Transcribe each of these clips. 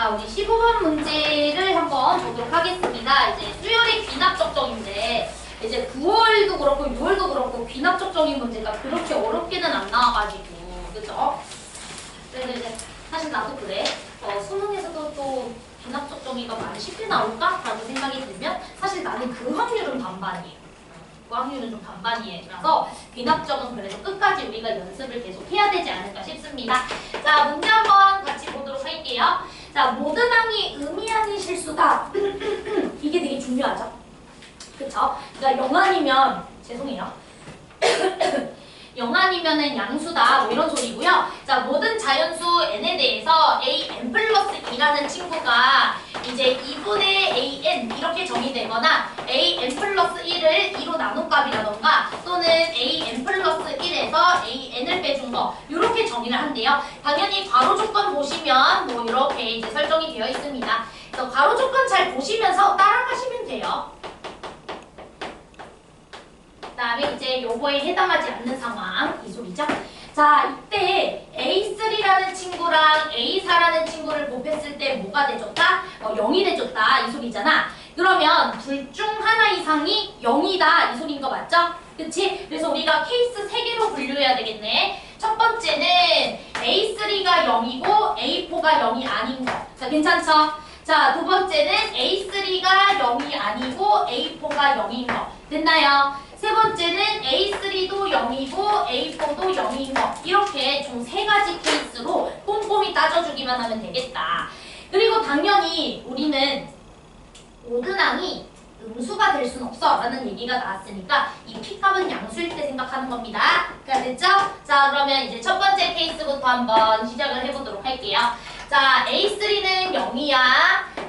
자, 우리 15번 문제를 한번 보도록 하겠습니다. 이제 수열의 귀납적정인데 이제 9월도 그렇고 6월도 그렇고 귀납적정인 문제가 그렇게 어렵게는 안 나와가지고 그죠? 그래서 이제 사실 나도 그래. 수능에서도 또 귀납적정이가 많이 쉽게 나올까? 라고 생각이 들면 사실 나는 그 확률은 반반이에요. 그 확률은 좀 반반이라서 귀납적은 그래서 끝까지 우리가 연습을 계속 해야 되지 않을까 싶습니다. 자, 문제 한번 같이 보도록 할게요. 자, 모든 항이 의미 아닌 실수다. 이게 되게 중요하죠. 그쵸? 그러니까 0 아니면 죄송해요. 0 아니면은 양수다 뭐 이런 소리고요. 자, 모든 자연수 n에 대해서 an 플러스 2라는 친구가 이제 2분의 an 이렇게 정의되거나 an 플러스 1을 2로 나눈 값이라던가 또는 an 플러스 1에서 an을 빼준 거 이렇게 정의를 한대요. 당연히 괄호 조건 보시면 뭐 이렇게 이제 설정이 되어 있습니다. 그래서 괄호 조건 잘 보시면서 따라가시면 돼요. 그 다음에 이제 요거에 해당하지 않는 상황 이 소리죠. 자, 이때 A3라는 친구랑 A4라는 친구를 곱했을 때 뭐가 돼줬다? 0이 돼줬다 이 소리잖아. 그러면 둘 중 하나 이상이 0이다 이 소리인 거 맞죠? 그치? 그래서 우리가 케이스 3개로 분류해야 되겠네. 첫 번째는 A3가 0이고 A4가 0이 아닌 거. 자, 괜찮죠? 자, 두 번째는 A3가 0이 아니고 A4가 0인 거. 됐나요? 세 번째는 A3도 0이고 A4도 0인 거. 이렇게 총 3가지 케이스로 꼼꼼히 따져주기만 하면 되겠다. 그리고 당연히 우리는 모든 항이 음수가 될 순 없어 라는 얘기가 나왔으니까 이 P값은 양수일 때 생각하는 겁니다. 됐죠? 자, 그러면 이제 첫 번째 케이스부터 한번 시작을 해보도록 할게요. 자, A3는 0이야.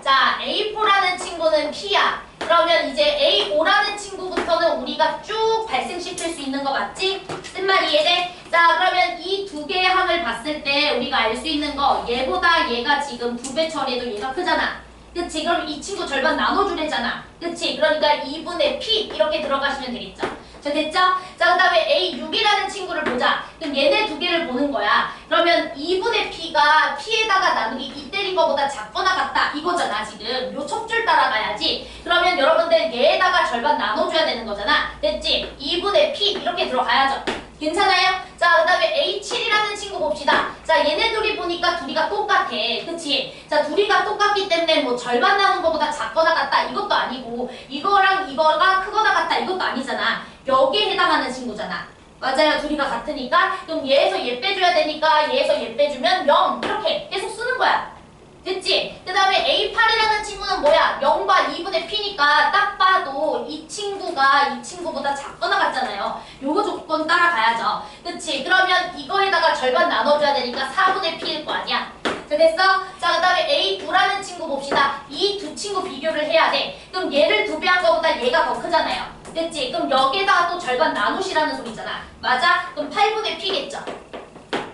자, A4라는 친구는 P야. 그러면 이제 A5라는 친구부터는 우리가 쭉 발생시킬 수 있는 거 맞지? 쓴 말이 이해돼? 자, 그러면 이 두 개의 항을 봤을 때 우리가 알 수 있는 거 얘보다 얘가 지금 2배 처리해도 얘가 크잖아. 그치? 그럼 이 친구 절반 나눠주래잖아. 그치? 그러니까 2분의 P 이렇게 들어가시면 되겠죠? 자, 됐죠? 자, 그 다음에 A6이라는 친구를 보자. 그럼 얘네 두 개를 보는 거야. 그러면 2분의 P가 P에다가 나누기 2 때린 거보다 작거나 같다. 이거잖아, 지금. 요 척줄 따라가야지. 그러면 여러분들 얘에다가 절반 나눠줘야 되는 거잖아. 됐지? 2분의 P 이렇게 들어가야죠. 괜찮아요? 자, 그 다음에 A7이라는 친구 봅시다. 자, 얘네 둘이 보니까 둘이가 똑같아. 그치? 자, 둘이가 똑같기 때문에 뭐 절반 나눈 거보다 작거나 같다. 이것도 아니고 이거랑 이거가 크거나 같다. 이것도 아니잖아. 여기에 해당하는 친구잖아. 맞아요. 둘이가 같으니까. 그럼 얘에서 얘 빼줘야 되니까 얘에서 얘 빼주면 0 이렇게 계속 쓰는 거야. 됐지? 그 다음에 A8이라는 친구는 뭐야? 0과 2분의 P니까 딱 봐도 이 친구가 이 친구보다 작거나 같잖아요. 요거 조건 따라가야죠. 그치? 그러면 이거에다가 절반 나눠줘야 되니까 4분의 P일 거 아니야? 자, 됐어? 자, 그 다음에 A9라는 친구 봅시다. 이 두 친구 비교를 해야 돼. 그럼 얘를 2배 한 거보다 얘가 더 크잖아요. 됐지? 그럼 여기에다가 또 절반 나누시라는 소리잖아. 맞아? 그럼 8분의 P겠죠?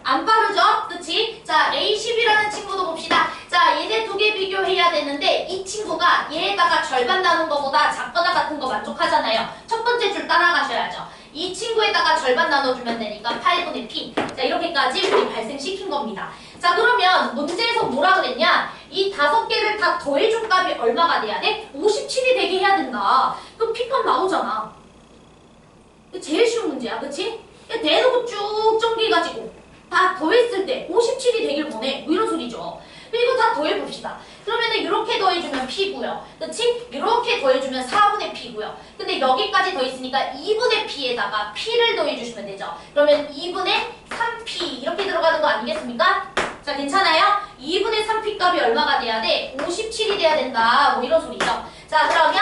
안 빠르죠? 그치? 자, A10이라는 친구도 봅시다. 자, 얘네 두 개 비교해야 되는데 이 친구가 얘에다가 절반 나눈 거보다 작거나 같은 거 만족하잖아요. 첫 번째 줄 따라가셔야죠. 이 친구에다가 절반 나눠주면 되니까 8분의 P. 자, 이렇게까지 우리 발생시킨 겁니다. 자, 그러면 문제에서 뭐라 그랬냐? 이 5개를 다 더해준 값이 얼마가 돼야 돼? 57이 되게 해야 된다. 그럼 P값 나오잖아. 제일 쉬운 문제야. 그치? 대놓고 쭉 정리해가지고 다 더했을 때 57이 되길 원해. 뭐 이런 소리죠. 그리고 다 더해봅시다. 그러면은 이렇게 더해주면 P고요. 그치? 이렇게 더해주면 4분의 P고요. 근데 여기까지 더했으니까 2분의 P에다가 P를 더해주시면 되죠. 그러면 2분의 3P 이렇게 들어가는 거 아니겠습니까? 자, 괜찮아요? 2분의 3P 값이 얼마가 돼야 돼? 57이 돼야 된다. 뭐 이런 소리죠. 자, 그러면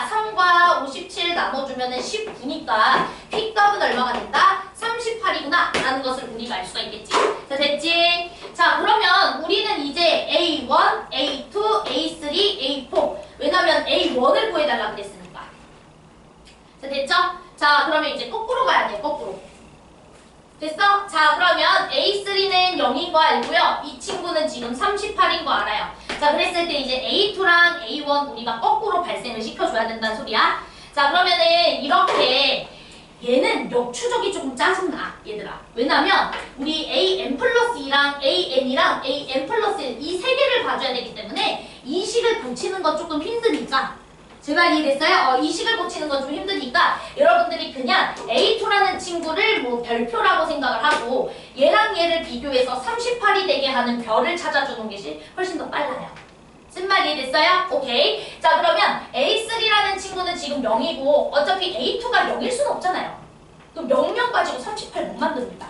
3과 57 나눠주면은 19니까 P 값은 얼마가 된다? 38이구나 라는 것을 우리가 알 수가 있겠지. 자, 됐지? 자, 그러면 우리는 이제 A1, A2, A3, A4 왜냐면 A1을 구해달라 그랬으니까. 자, 됐죠? 자, 그러면 이제 거꾸로 가야 돼. 거꾸로. 됐어? 자, 그러면 A3는 0인 거 알고요. 이 친구는 지금 38인 거 알아요. 자, 그랬을 때 이제 A2랑 A1 우리가 거꾸로 발생을 시켜줘야 된다는 소리야. 자, 그러면은 이렇게 얘는 역추적이 조금 짜증나 얘들아. 왜냐면 우리 an 플러스 2랑 an이랑 an 플러스 1 이 세 개를 봐줘야 되기 때문에 이 식을 고치는 건 조금 힘드니까 제 말 이해됐어요? 이 식을 고치는 건 좀 힘드니까 여러분들이 그냥 A2라는 친구를 뭐 별표라고 생각을 하고 얘랑 얘를 비교해서 38이 되게 하는 별을 찾아주는 것이 훨씬 더 빨라요. 쓴 말 이해됐어요? 오케이. 자 그러면 A3라는 친구는 지금 0이고 어차피 A2가 0일 수는 없잖아요. 그럼 0명 가지고 38 못 만듭니다.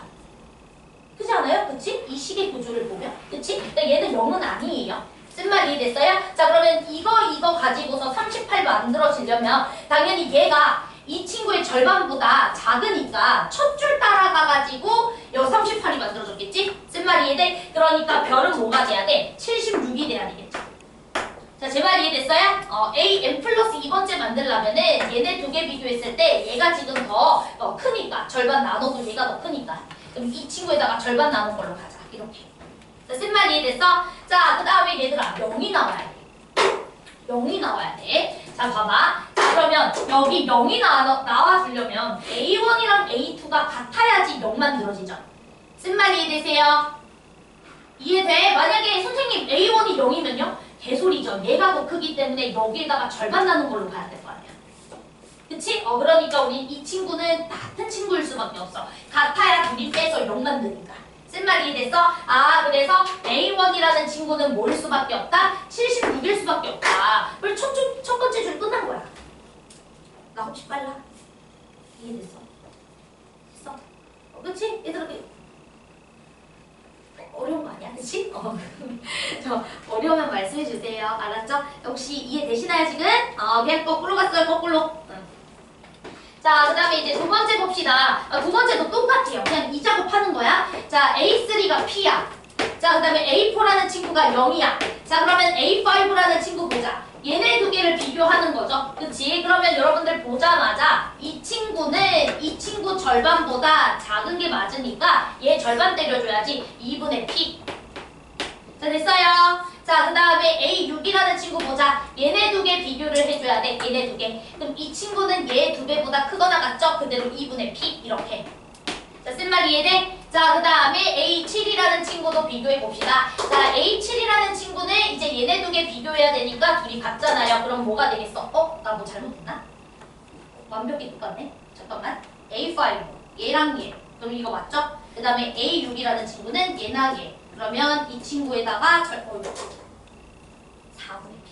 그렇지 않아요? 그치? 이 식의 구조를 보면 그치? 그러니까 얘는 0은 아니에요. 쓴 말 이해됐어요? 자 그러면 이거 가지고서 38 만들어지려면 당연히 얘가 이 친구의 절반보다 작으니까 첫 줄 따라가가지고 여기 38이 만들어졌겠지? 쓴 말 이해돼? 그러니까 별은 뭐가 돼야 돼? 76이 돼야 되겠죠. 자, 제 말 이해됐어요? an 플러스 2번째 만들려면은 얘네 두 개 비교했을 때 얘가 지금 더 크니까 절반 나눠도 얘가 더 크니까 그럼 이 친구에다가 절반 나눈 걸로 가자. 이렇게. 자, 쓴 말 이해됐어? 자, 그 다음에 얘들아 0이 나와야 돼. 0이 나와야 돼. 자, 봐봐. 자, 그러면 여기 0이 나와주려면 A1이랑 A2가 같아야지 0 만들어지죠. 쓴 말 이해되세요? 이해돼? 만약에 선생님 A1이 0이면요? 개소리죠. 얘가 더 크기 때문에 여기에다가 절반 나눈 걸로 가야 될 거 아니야. 그치? 그러니까 우리 이 친구는 같은 친구일 수밖에 없어. 같아야 둘이 빼서 0 만드니까. 쓴 말이 됐어? 그래서 A1이라는 친구는 뭐일 수밖에 없다? 76일 수밖에 없다. 그걸 첫 번째 줄 끝난 거야. 나 혹시 빨라? 이해됐어? 됐어? 그치? 얘들아, 어려운 거 아니야? 그치? 저 어려우면 말씀해 주세요. 알았죠? 혹시 이해되시나요 지금? 그냥 거꾸로 갔어요. 거꾸로. 자, 그 다음에 이제 두 번째 봅시다. 두 번째도 똑같아요. 그냥 이 작업하는 거야. 자, A3가 P야. 자, 그 다음에 A4라는 친구가 0이야. 자, 그러면 A5라는 친구 보자. 얘네 두 개를 비교하는 거죠. 그치? 그러면 여러분들 보자마자 이 친구는 이 친구 절반보다 작은 게 맞으니까 얘 절반 때려줘야지. 2분의 P. 자, 됐어요. 자, 그 다음에 A6이라는 친구 보자. 얘네 두 개 비교를 해줘야 돼. 얘네 두 개. 그럼 이 친구는 얘 두 배보다 크거나 같죠? 그대로 2분의 P. 이렇게. 자, 쓴 말 이해돼? 자, 그 다음에 A7이라는 친구도 비교해 봅시다. 자, A7이라는 친구는 이제 얘네 두 개 비교해야 되니까 둘이 같잖아요. 그럼 뭐가 되겠어? 나 뭐 잘못했나? 완벽히 똑같네. 잠깐만. A5. 얘랑 얘. 그럼 이거 맞죠? 그 다음에 A6이라는 친구는 얘나 얘. 그러면 이 친구에다가 4분의 P.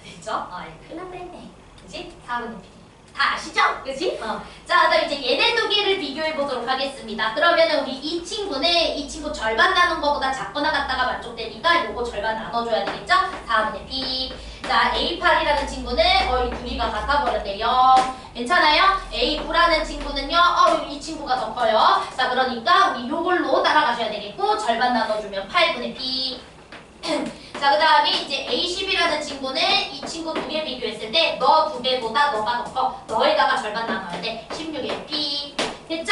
됐죠? 큰일 났다 했네. 그치? 4분의 P. 다 아시죠? 그치? 자, 그럼 이제 얘네 두 개를 비교해 보도록 하겠습니다. 그러면은 우리 이 친구는 이 친구 절반 나눈 거보다 작거나 같다가 만족되니까 요거 절반 나눠줘야 되겠죠? 4분의 P. 자, A8이라는 친구는 이 둘이가 같아버렸대요. 괜찮아요? A9라는 친구는요, 이 친구가 더 커요. 자, 그러니까 우리 요걸로 따라가셔야 되겠고, 절반 나눠주면 8분의 P. 자, 그 다음에 이제 A10이라는 친구는 이 친구 두 개 비교했을 때 너 두 배보다 너가 더 커. 너에다가 절반 나눠야 돼. 16의 P. 됐죠?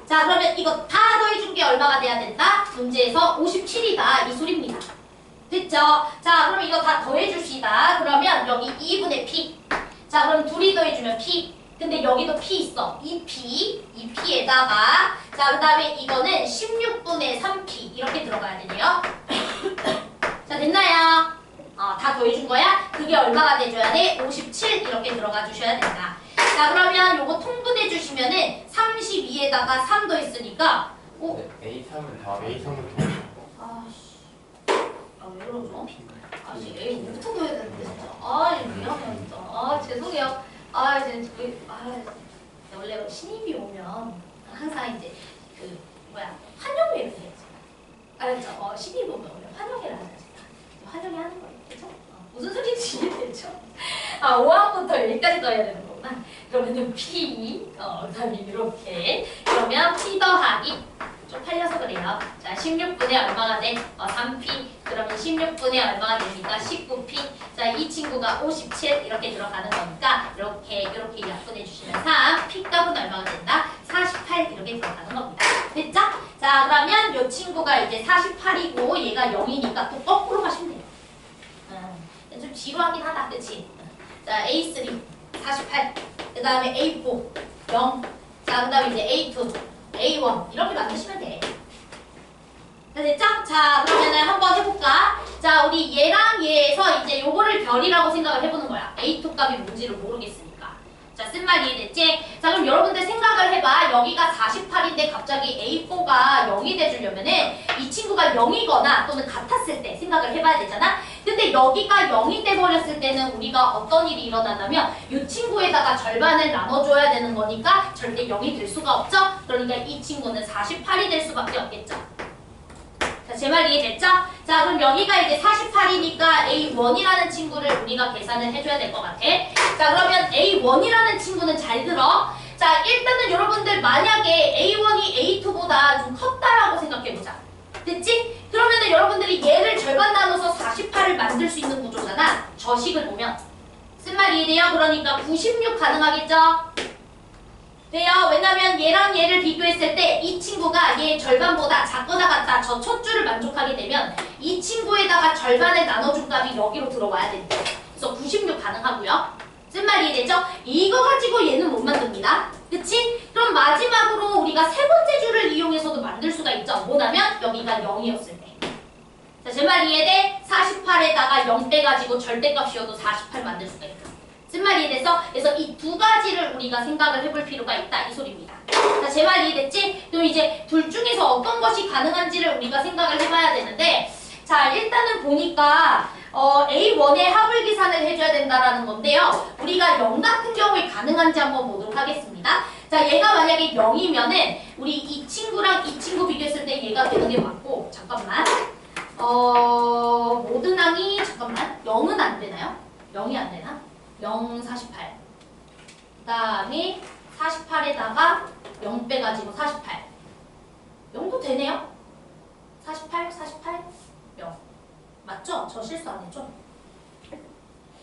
자, 그러면 이거 다 더해준 게 얼마가 돼야 된다? 문제에서 57이다. 이 소리입니다. 됐죠? 자, 그럼 이거 다 더해줍시다. 그러면 여기 2분의 P. 자, 그럼 둘이 더해주면 P. 근데 여기도 P 있어. 2P. 2P에다가 자, 그 다음에 이거는 16분의 3P. 이렇게 들어가야 되네요. 자, 됐나요? 다 더해준 거야? 그게 얼마가 돼줘야 돼? 57 이렇게 들어가 주셔야 된다. 자, 그러면 요거 통분해 주시면은 32에다가 3 더했으니까 A3을 다 A3을 더 왜 그러죠? A 5부터 더해야 되는데 진짜. 미안해요 진짜. 죄송해요. 원래 신입이 오면 항상 이제 환영회를 해야지. 알았죠? 신입이 오면 원래 환영회를 하잖아. 환영회 하는 거예요. 그쵸? 무슨 소리인지 이해되죠? 5항부터 여기까지 더해야 되는 거구나. 그러면은 P, 그 다음에 이렇게. 그러면 P 더하기. 좀 팔려서 그래요. 자, 16분의 얼마가 돼? 3P. 그러면 16분의 얼마가 됩니까? 19P. 자, 이 친구가 57 이렇게 들어가는 거니까 이렇게 약분해 주시면 3. P 값은 얼마가 된다? 48 이렇게 들어가는 겁니다. 됐죠? 자, 그러면 이 친구가 이제 48이고 얘가 0이니까 또 거꾸로 가시면 돼요. 좀 지루하긴 하다, 그치? 자, A3 48. 그 그 다음에 A4 0. 자, 그 다음에 이제 A2, A1 이렇게 만드시면 돼. 자, 됐죠? 자, 그러면은 한번 해볼까? 자, 우리 얘랑 얘에서 이제 요거를 별이라고 생각을 해보는 거야. A2 값이 뭔지를 모르겠으니까. 자, 쓴말 이해됐지? 자, 그럼 여러분들 생각을 해봐. 여기가 48인데 갑자기 A4가 0이 돼주려면은 이 친구가 0이거나 또는 같았을 때 생각을 해봐야 되잖아? 근데 여기가 0이 돼버렸을 때는 우리가 어떤 일이 일어나냐면 이 친구에다가 절반을 나눠줘야 되는 거니까 절대 0이 될 수가 없죠? 그러니까 이 친구는 48이 될 수밖에 없겠죠? 자, 제 말 이해됐죠? 자, 그럼 여기가 이제 48이니까 A1이라는 친구를 우리가 계산을 해줘야 될 것 같아. 자, 그러면 A1이라는 친구는 잘 들어. 자, 일단은 여러분들 만약에 A1이 A2보다 좀 컸다라고 생각해보자. 됐지? 그러면은 여러분들이 얘를 절반 나눠서 48을 만들 수 있는 구조잖아. 저 식을 보면. 쓴말 이해돼요? 그러니까 96 가능하겠죠? 돼요. 왜냐면 얘랑 얘를 비교했을 때 이 친구가 얘 절반보다 작거나 같다. 저 첫 줄을 만족하게 되면 이 친구에다가 절반을 나눠준 값이 여기로 들어와야 됩니다. 그래서 96 가능하고요. 쓴말 이해되죠? 이거 가지고 얘는 못 만듭니다. 그치? 그럼 마지막으로 우리가 세 번째 줄을 이용해서도 만들 수가 있죠. 뭐냐면 여기가 0이었을 때. 자, 제 말 이해돼? 48에다가 0 빼가지고 절대값이어도 48 만들 수가 있다. 쓴말 이해됐어? 그래서 이 두 가지를 우리가 생각을 해볼 필요가 있다 이 소리입니다. 자, 제 말 이해됐지? 그럼 이제 둘 중에서 어떤 것이 가능한지를 우리가 생각을 해봐야 되는데 자, 일단은 보니까 A1의 합을 계산을 해줘야 된다라는 건데요. 우리가 0 같은 경우에 가능한지 한번 보도록 하겠습니다. 자, 얘가 만약에 0이면은 우리 이 친구랑 이 친구 비교했을 때 얘가 되는 게 맞고 잠깐만 모든항이 잠깐만 0은 안 되나요? 0이 안 되나? 0, 48. 그 다음에 48에다가 0 빼가지고 48. 0도 되네요? 48, 48, 0. 맞죠? 저 실수 안 했죠?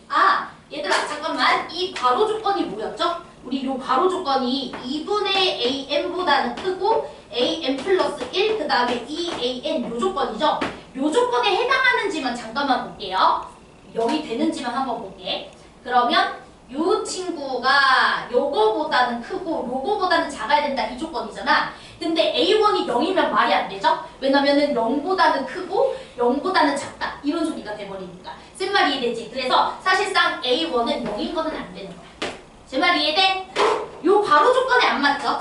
아, 얘들아, 잠깐만. 이 괄호 조건이 뭐였죠? 우리 요 괄호 조건이 2분의 AN보다는 크고 AN 플러스 1, 그 다음에 2AN 요 조건이죠? 요 조건에 해당하는지만 잠깐만 볼게요. 0이 되는지만 한번 볼게. 그러면 요 친구가 요거보다는 크고 요거보다는 작아야 된다 이 조건이잖아. 근데 A1이 0이면 말이 안 되죠? 왜냐면은 0보다는 크고 0보다는 작다 이런 소리가 돼버리니까. 쓴 말 이해되지? 그래서 사실상 A1은 0인 거는 안 되는 거야. 제 말 이해돼? 요 괄호 조건에 안 맞죠?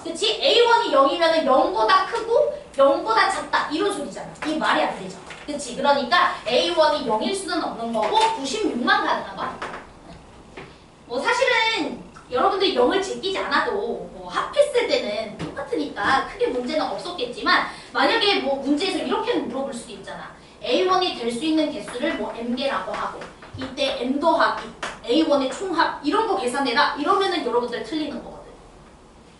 그치? A1이 0이면은 0보다 크고 0보다 작다 이런 소리잖아. 이 말이 안 되죠? 그치? 그러니까 A1이 0일 수는 없는 거고 96만 가능한 거야. 뭐 사실은 여러분들이 0을 제끼지 않아도 뭐 합했을 때는 똑같으니까 크게 문제는 없었겠지만 만약에 뭐 문제에서 이렇게 물어볼 수도 있잖아. A1이 될 수 있는 개수를 뭐 M개라고 하고 이때 M 더하기 A1의 총합 이런 거 계산해라 이러면은 여러분들 틀리는 거거든.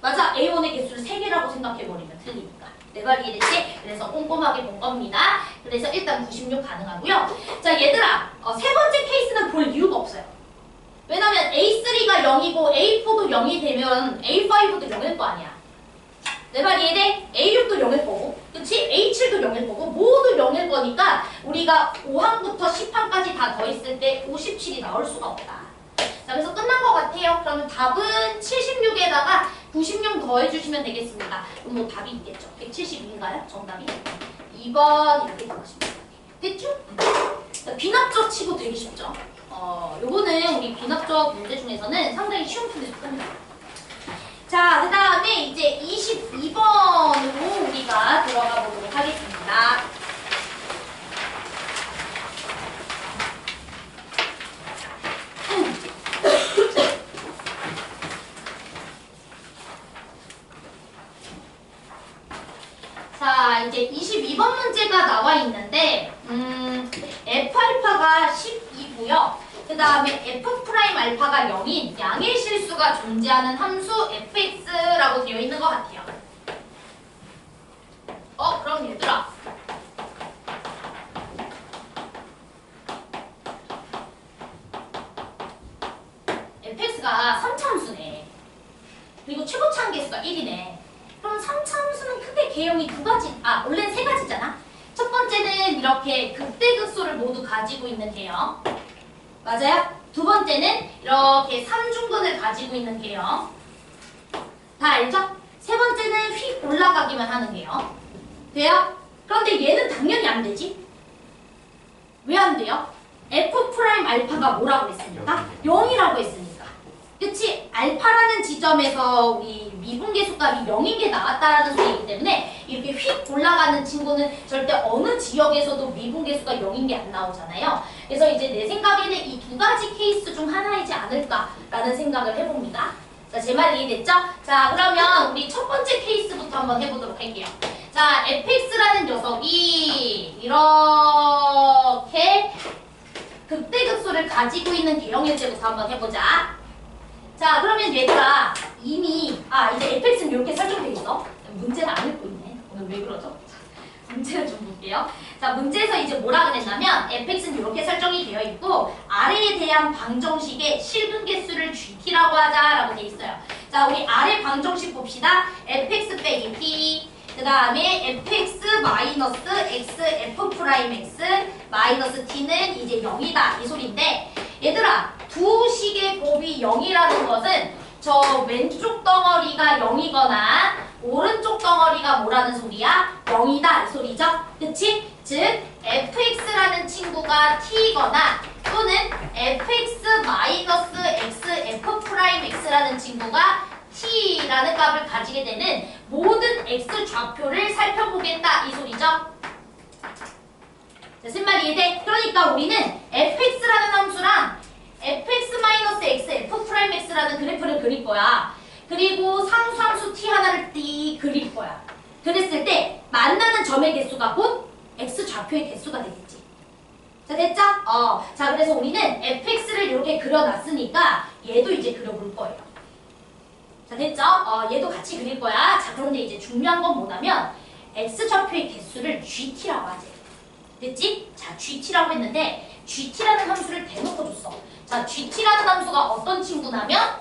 맞아. A1의 개수를 3개라고 생각해버리면 틀리니까. 내 말 이해됐지? 그래서 꼼꼼하게 본 겁니다. 그래서 일단 96 가능하고요. 자, 얘들아. 세 번째 케이스는 볼 이유가 없어요. 왜냐면 A3가 0이고 A4도 0이 되면 A5도 0일 거 아니야. 내 말 이해돼? A6도 0일 거고 그치? A7도 0일 거고 모두 0일 거니까 우리가 5항부터 10항까지 다 더했을 때 57이 나올 수가 없다. 자, 그래서 끝난 것 같아요. 그러면 답은 76에다가 96 더해주시면 되겠습니다. 그럼 뭐 답이 있겠죠? 172인가요? 정답이? 2번 이렇게 들어가시면 됐죠? 자, 비납적 치고 되게 쉽죠? 요거는 우리 비납적 문제 중에서는 상당히 쉬운 편에 속합니다. 자, 그 다음에 이제 22번으로 우리가 들어가 보도록 하겠습니다. 자, 이제 22번 문제가 나와 있는데 F알파가 10이고요. 그 다음에 F'알파가 0인 양의 실수가 존재하는 함수 fx라고 되어 있는 것 같아요. 그럼 얘들아. fx가 3차함수네. 그리고 최고차 함계수가 1이네. 그럼 3차함수는 크게 개형이 두 가지, 원래는 세 가지잖아. 첫 번째는 이렇게 극대극소를 모두 가지고 있는 개형. 맞아요? 두 번째는 이렇게 삼중근을 가지고 있는 개형. 다 알죠? 세 번째는 휙 올라가기만 하는 개형. 돼요? 그런데 얘는 당연히 안 되지. 왜 안 돼요? F 프라임 알파가 뭐라고 했습니까? 0이라고 했으니까. 그치? 알파라는 지점에서 우리 미분계수값이 0인 게 나왔다라는 소리이기 때문에 이렇게 휙 올라가는 친구는 절대 어느 지역에서도 미분계수가 0인 게 안 나오잖아요. 그래서 이제 내 생각에는 이 두 가지 케이스 중 하나이지 않을까라는 생각을 해봅니다. 자, 제 말 이해됐죠? 자, 그러면 우리 첫 번째 케이스부터 한번 해보도록 할게요. 자, fx라는 녀석이 이렇게 극대극소를 가지고 있는 개형일 때부터 한번 해보자. 자, 그러면 얘들아 이미 이제 fx는 이렇게 설정돼 있어. 문제는 안 읽고 있네. 오늘 왜 그러죠? 자, 문제를 좀 볼게요. 자, 문제에서 이제 뭐라 그랬냐면 fx는 이렇게 설정이 되어 있고 아래에 대한 방정식의 실근 개수를 gt라고 하자라고 돼 있어요. 자, 우리 아래 방정식 봅시다. fx 빼기 t 그 다음에 fx 마이너스 x f 프라임 x 마이너스 t는 이제 0이다 이 소리인데 얘들아 두 식의 곱이 0이라는 것은 저 왼쪽 덩어리가 0이거나 오른쪽 덩어리가 뭐라는 소리야? 0이다 이 소리죠? 그치? 즉 fx라는 친구가 t이거나 또는 fx 마이너스 x f 프라임 x라는 친구가 t라는 값을 가지게 되는 모든 x 좌표를 살펴보겠다 이 소리죠? 자, 쓴말 이해돼? 그러니까 우리는 fx라는 함수랑 fx-x, f'(x)라는 그래프를 그릴 거야. 그리고 상수함수 t 하나를 띠 그릴 거야. 그랬을 때 만나는 점의 개수가 곧 x 좌표의 개수가 되겠지. 자, 됐죠? 자, 그래서 우리는 fx를 이렇게 그려놨으니까 얘도 이제 그려볼 거예요. 자, 됐죠? 얘도 같이 그릴 거야. 자, 그런데 이제 중요한 건 뭐냐면 x 좌표의 개수를 gt라고 하지. 됐지? 자, gt라고 했는데 gt라는 함수를 대놓고 줬어. 자, gt라는 함수가 어떤 친구냐면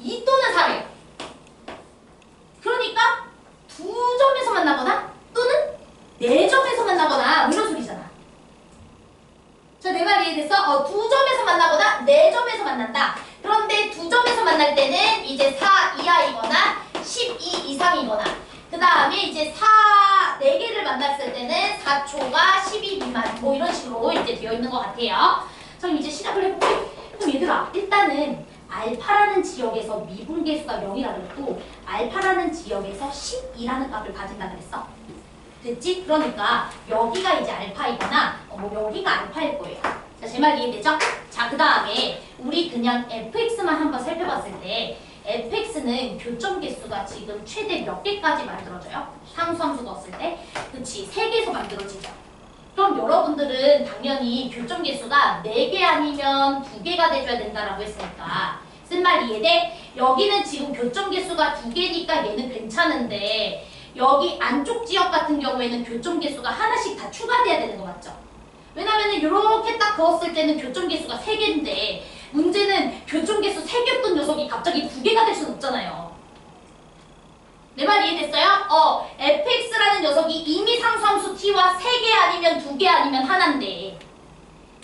2 또는 4래요. 그러니까 두 점에서 만나거나 또는 네 점에서 만나거나 이런 소리잖아. 자, 내 말 이해됐어? 두 점에서 만나거나 네 점에서 만난다. 그런데 두 점에서 만날 때는 이제 4 이하이거나 12 이상이거나 그 다음에 이제 4개를 만났을 때는 4초가 12 미만 뭐 이런 식으로 이제 되어 있는 것 같아요. 그럼 이제 시작을 해볼게. 그럼 얘들아 일단은 알파라는 지역에서 미분계수가 0이라고 했고 알파라는 지역에서 12라는 값을 가진다 그랬어. 됐지? 그러니까 여기가 이제 알파이거나 뭐 여기가 알파일 거예요. 자, 제 말 이해되죠? 자, 그 다음에 우리 그냥 fx만 한번 살펴봤을 때 fx는 교점 개수가 지금 최대 몇 개까지 만들어져요? 상수함수가 없을 때? 그치, 3개에서 만들어지죠. 그럼 여러분들은 당연히 교점 개수가 4개 아니면 2개가 돼줘야 된다라고 했으니까 쓴말 이해돼? 여기는 지금 교점 개수가 2개니까 얘는 괜찮은데 여기 안쪽 지역 같은 경우에는 교점 개수가 하나씩 다 추가돼야 되는 거 맞죠? 왜냐면은 이렇게 딱 그었을 때는 교점 개수가 3개인데 문제는 교점 개수 3개였던 녀석이 갑자기 2개가 될 수는 없잖아요. 내 말 이해됐어요? fx라는 녀석이 이미 상수함수 t와 3개 아니면 2개 아니면 하나인데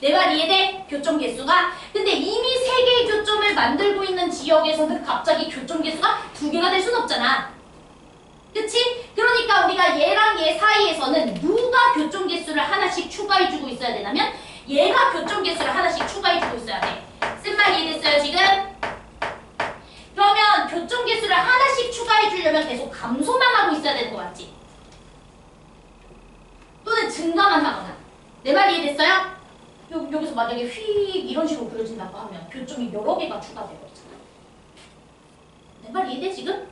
내 말 이해돼? 교점 개수가 근데 이미 3개의 교점을 만들고 있는 지역에서는 갑자기 교점 개수가 2개가 될 수는 없잖아. 그치? 그러니까 우리가 얘랑 얘 사이에서는 누가 교점 개수를 하나씩 추가해주고 있어야 되냐면 얘가 교점 개수를 하나씩 추가해주고 있어야 돼. 쓴말 이해됐어요 지금? 그러면 교점 개수를 하나씩 추가해주려면 계속 감소만 하고 있어야 되는 거 맞지? 또는 증가만 하거나. 내 말 이해됐어요? 여기서 만약에 휙 이런 식으로 그려진다고 하면 교점이 여러 개가 추가되거든요. 내 말 이해돼 지금?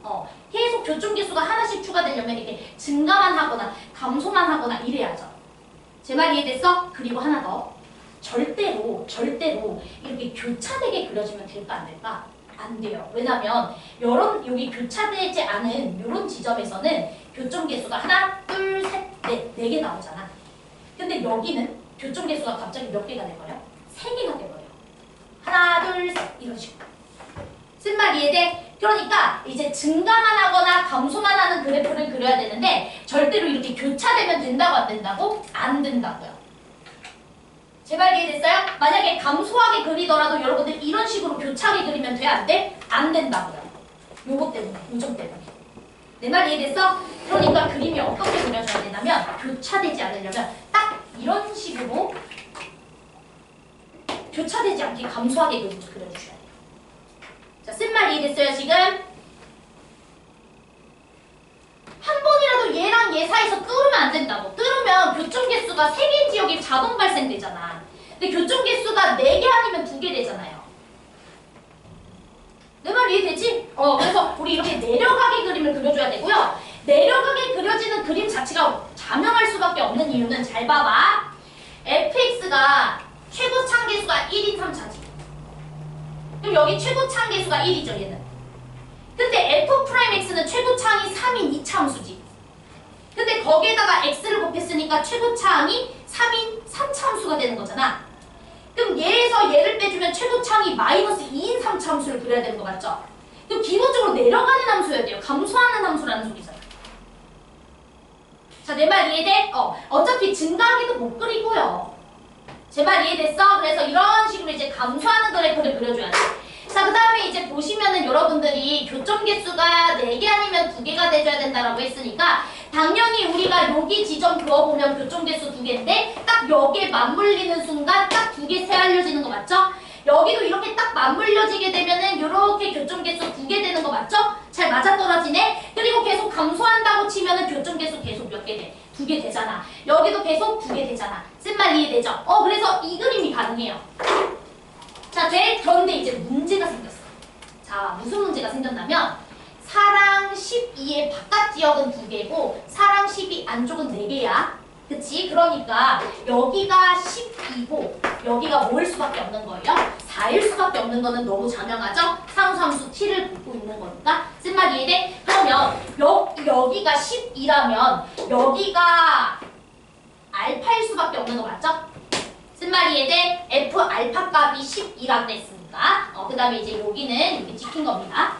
계속 교점 개수가 하나씩 추가되려면 이렇게 증가만 하거나 감소만 하거나 이래야죠. 제 말 이해됐어? 그리고 하나 더. 절대로 이렇게 교차되게 그려지면 될까 안 될까? 안 돼요. 왜냐면 여기 교차되지 않은 이런 지점에서는 교점 개수가 하나, 둘, 셋, 넷, 4개 나오잖아. 근데 여기는 교점 개수가 갑자기 몇 개가 돼버려? 3개가 돼버려. 하나, 둘, 셋 이런 식으로. 쓴말 이해돼? 그러니까 이제 증가만 하거나 감소만 하는 그래프를 그려야 되는데 절대로 이렇게 교차되면 된다고 안 된다고? 안 된다고요. 제 말 이해됐어요? 만약에 감소하게 그리더라도 여러분들 이런 식으로 교차하게 그리면 돼? 안 돼? 안 된다고요. 요거 때문에, 요점 때문에. 내 말 이해됐어? 그러니까 그림이 어떻게 그려져야 되냐면 교차되지 않으려면 딱 이런 식으로 교차되지 않게 감소하게 그려주셔야 돼요. 자, 쓴 말 이해됐어요, 지금? 한 번이라도 얘랑 얘 사이에서 뚫으면 안 된다고. 뚫으면 교점 개수가 3개인 지역이 자동 발생되잖아. 근데 교점 개수가 4개 아니면 2개 되잖아요. 내 말 이해되지? 그래서 우리 이렇게 내려가게 그림을 그려줘야 되고요. 내려가게 그려지는 그림 자체가 자명할 수밖에 없는 이유는 잘 봐봐. fx가 최고 창계수가 1인 3차지. 그럼 여기 최고 창계수가 1이죠, 얘는. 근데 f'x는 최고 창이 3인 2차함수지. 근데 거기에다가 x를 곱했으니까 최고 창이 3인 3차함수가 되는 거잖아. 그럼 얘에서 얘를 빼주면 최고 창이 마이너스 2인 3차함수를 그려야 되는 거 맞죠? 그럼 기본적으로 내려가는 함수여야 돼요. 감소하는 함수라는 소리잖아. 자, 내 말 이해돼? 어차피 증가하기도 못 그리고요. 제 말 이해됐어? 그래서 이런 식으로 이제 감소하는 그래프를 그려줘야 돼. 자, 그 다음에 이제 보시면은 여러분들이 교점 개수가 4개 아니면 2개가 돼줘야 된다라고 했으니까 당연히 우리가 여기 지점 그어보면 교점 개수 2개인데 딱 여기에 맞물리는 순간 딱 2개 세 알려지는 거 맞죠? 여기도 이렇게 딱 맞물려지게 되면은 이렇게 교점 개수 2개 되는 거 맞죠? 잘 맞아떨어지네? 그리고 계속 감소한다고 치면은 교점 개수 계속 몇 개 돼? 2개 되잖아. 여기도 계속 2개 되잖아. 쓴 말 이해되죠? 그래서 이 그림이 가능해요. 자, 그런데 이제 문제가 생겼어. 자, 무슨 문제가 생겼냐면 사랑 12의 바깥 지역은 2개고 사랑 12 안쪽은 4개야. 그치? 그러니까 여기가 12고 여기가 뭐일 수밖에 없는 거예요? 4일 수밖에 없는 거는 너무 자명하죠? 상수함수 t를 보고 있는 거니까. 쓴 말 이해돼? 그러면 여기가 12라면 여기가 알파일 수밖에 없는 거 맞죠? 쓴 말 이해돼? f 알파 값이 12라고 했으니까. 그 다음에 이제 여기는 이렇게 찍힌 겁니다.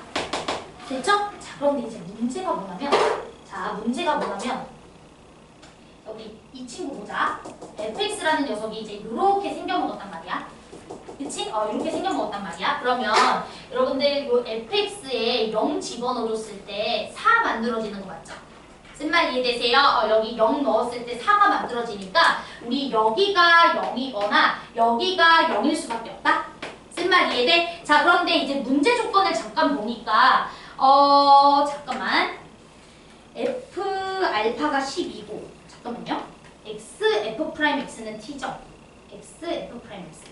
됐죠? 자, 그런데 이제 문제가 뭐냐면 여기 이 친구 보자. fx라는 녀석이 이제 이렇게 생겨먹었단 말이야. 그치? 이렇게 생겨먹었단 말이야. 그러면 여러분들 요 fx에 0 집어넣었을 때 4 만들어지는 거 맞죠? 쓴 말 이해되세요? 여기 0 넣었을 때 4가 만들어지니까 우리 여기가 0이거나 여기가 0일 수밖에 없다? 쓴 말 이해돼? 자, 그런데 이제 문제 조건을 잠깐 보니까 잠깐만. f 알파가 12고 잠깐만요. x f 프라임 x는 t죠? x f 프라임 x.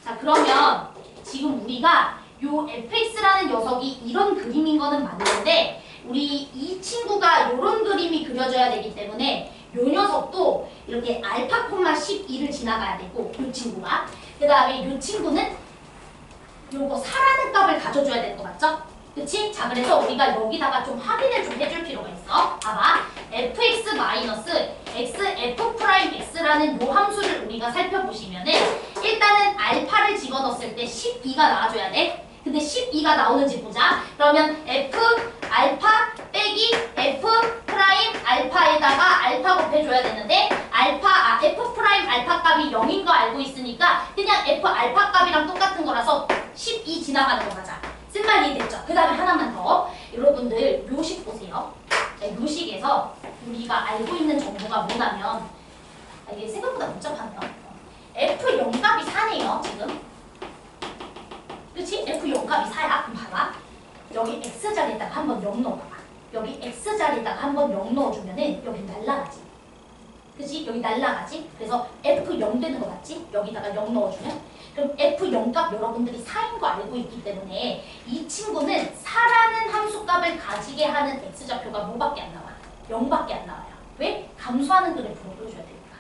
자, 그러면 지금 우리가 요 fx라는 녀석이 이런 그림인 거는 맞는데 우리 이 친구가 요런 그림이 그려져야 되기 때문에 요 녀석도 이렇게 알파 콤마 12를 지나가야 되고 요 친구가 그 다음에 요 친구는 요거 4라는 값을 가져줘야 될 거 맞죠? 그치? 자, 그래서 우리가 여기다가 좀 확인을 좀 해줄 필요가 있어. 봐봐. fx 마이너스 x f 프라임 x라는 요 함수를 우리가 살펴보시면은 일단은 알파를 집어넣었을 때 12가 나와줘야 돼. 근데 12가 나오는지 보자. 그러면 f 알파 빼기 f 프라임 알파에다가 알파 곱해줘야 되는데 f 프라임 알파 값이 0인 거 알고 있으니까 그냥 f 알파 값이랑 똑같은 거라서 12 지나가는 거 맞아. 쓴 말 이해됐죠? 그 다음에 하나만 더. 여러분들 묘식 보세요. 자, 묘식에서 우리가 알고 있는 정보가 뭐냐면 이게 생각보다 복잡하네요. f0 값이 4네요 지금. 그치? f0 값이 4야. 그럼 봐봐. 여기 x자리에다가 한번 0 넣어봐봐. 여기 x자리에다가 한번 0 넣어주면은 여기 날라가지. 그치? 여기 날라가지? 그래서 f0 되는 거 맞지? 여기다가 0 넣어주면 그럼 f0 값 여러분들이 4인 거 알고 있기 때문에 이 친구는 4라는 함수값을 가지게 하는 x좌표가 뭐밖에 안 나와? 0밖에 안 나와요. 왜? 감소하는 그래프로 보여줘야 되니까.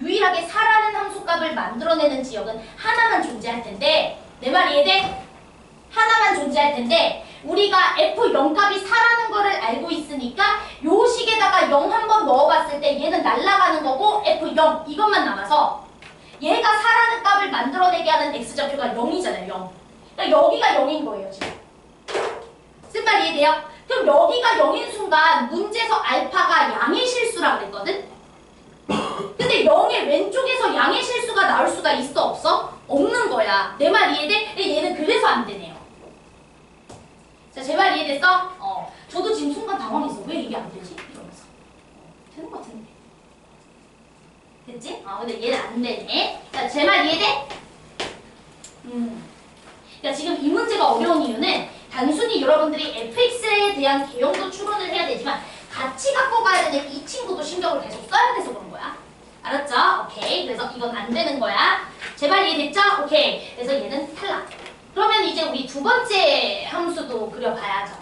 유일하게 4라는 함수값을 만들어내는 지역은 하나만 존재할 텐데 내 말 이해돼? 하나만 존재할 텐데 우리가 f0 값이 4라는 거를 알고 있으니까 요 식에다가 0 한번 넣어봤을 때 얘는 날아가는 거고 f0 이것만 남아서 얘가 4라는 값을 만들어내게 하는 x좌표가 0이잖아요. 0. 그러니까 여기가 0인 거예요 지금. 쓴 말 이해돼요? 그럼 여기가 0인 순간 문제에서 알파가 양의 실수라고 그랬거든? 근데 0의 왼쪽에서 양의 실수가 나올 수가 있어 없어? 없는 거야. 내 말 이해돼? 근데 얘는 그래서 안 되네요. 자, 제 말 이해됐어? 저도 지금 순간 당황했어. 왜 이게 안 되지? 이러면서. 되는 것 같은데. 됐지? 근데 얘는 안 되네. 자, 제 말 이해돼? 자, 지금 이 문제가 어려운 이유는 단순히 여러분들이 fx에 대한 개형도 추론을 해야 되지만 같이 갖고 가야 되는 이 친구도 신경을 계속 써야 돼서 그런 거야. 알았죠? 오케이. 그래서 이건 안 되는 거야. 제 말 이해됐죠? 오케이. 그래서 얘는 탈락. 그러면 이제 우리 두 번째 함수도 그려봐야죠.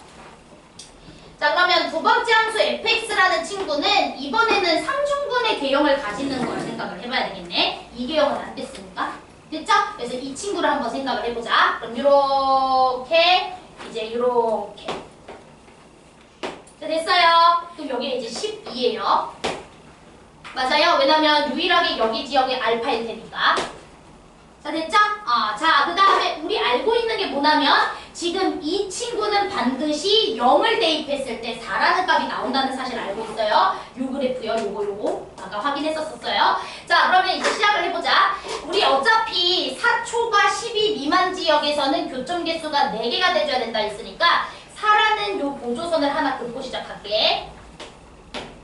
자, 그러면 두 번째 함수 fx라는 친구는 이번에는 3중분의 개형을 가지는 걸 생각을 해봐야 되겠네. 이 개형은 안 됐으니까. 됐죠? 그래서 이 친구를 한번 생각을 해보자. 그럼 요렇게, 이제 요렇게. 자, 됐어요. 그럼 여기 이제 12예요. 맞아요. 왜냐면 유일하게 여기 지역이 알파일 테니까. 자, 됐죠? 자, 그 다음에 우리 알고 있는 게 뭐냐면 지금 이 친구는 반드시 0을 대입했을 때 4라는 값이 나온다는 사실을 알고 있어요. 요 그래프요. 요거 아까 확인했었어요. 자, 그러면 이제 시작을 해보자. 우리 어차피 4초가 12 미만 지역에서는 교점 개수가 4개가 돼줘야 된다 했으니까 4라는 요 보조선을 하나 긋고 시작할게.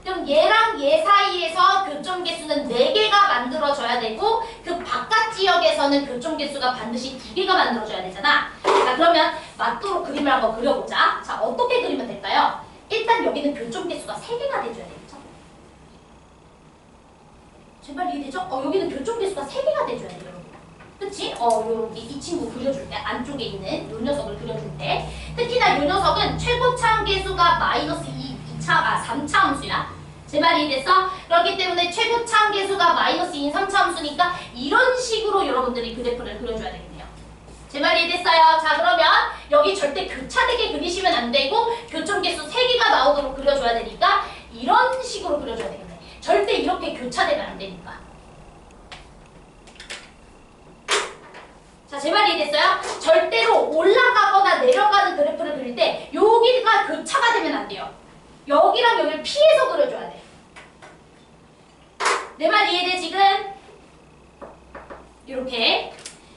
그럼 얘랑 얘 사이에서 교점 개수는 4개가 만들어져야 되고 그 바깥 지역에서는 교점 개수가 반드시 2개가 만들어져야 되잖아. 자, 그러면 맞도록 그림을 한번 그려보자. 자, 어떻게 그리면 될까요? 일단 여기는 교점 개수가 3개가 돼줘야 되겠죠? 제발 이해되죠? 여기는 교점 개수가 3개가 돼줘야 돼요, 여러분. 그치? 여기 이 친구 그려줄 때, 안쪽에 있는 요 녀석을 그려줄 때 특히나 요 녀석은 최고차함 개수가 마이너스 3차 함수야. 제 말 이해됐어? 그렇기 때문에 최고차함 개수가 마이너스 2인 3차 함수니까 이런 식으로 여러분들이 그래프를 그려줘야 되겠네요. 제 말 이해됐어요? 자, 그러면 여기 절대 교차되게 그리시면 안 되고 교점 개수 3개가 나오도록 그려줘야 되니까 이런 식으로 그려줘야 되겠네. 절대 이렇게 교차되면 안 되니까. 자, 제 말 이해됐어요? 절대로 올라가거나 내려가는 그래프를 그릴 때 여기가 교차가 되면 안 돼요. 여기랑 여기를 피해서 그려줘야 돼. 내 말 이해돼 지금? 이렇게.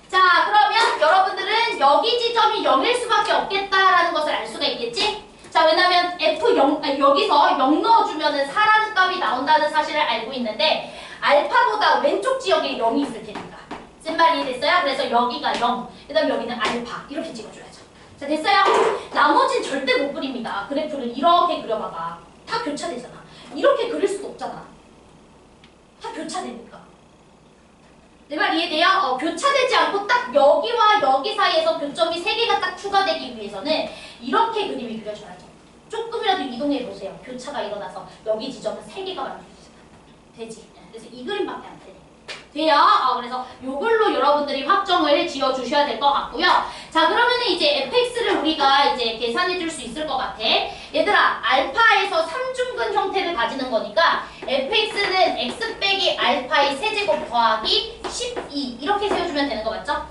자, 그러면 여러분들은 여기 지점이 0일 수밖에 없겠다라는 것을 알 수가 있겠지? 자, 왜냐면 F0, 여기서 0 넣어주면은 4라는 값이 나온다는 사실을 알고 있는데 알파보다 왼쪽 지역에 0이 있을 테니까. 쓴 말 이해됐어요? 그래서 여기가 0, 그 다음에 여기는 알파 이렇게 찍어줘야죠. 자, 됐어요? 나머지는 절대 못 그립니다. 그래프를 이렇게 그려봐봐. 다 교차되잖아. 이렇게 그릴 수도 없잖아. 다 교차되니까. 내 말 이해돼요? 교차되지 않고 딱 여기와 여기 사이에서 교점이 3개가 딱 추가되기 위해서는 이렇게 그림이 그려져야죠. 조금이라도 이동해보세요. 교차가 일어나서 여기 지점은 3개가 만들어지잖아. 되지? 그래서 이 그림밖에 안 되네. 돼요? 그래서 요걸로 여러분들이 확정을 지어주셔야 될 것 같고요. 자, 그러면 이제 fx를 우리가 이제 계산해 줄 수 있을 것 같아. 얘들아, 알파에서 3중근 형태를 가지는 거니까 fx는 x 빼기 알파의 세제곱 더하기 12 이렇게 세워주면 되는 거 맞죠?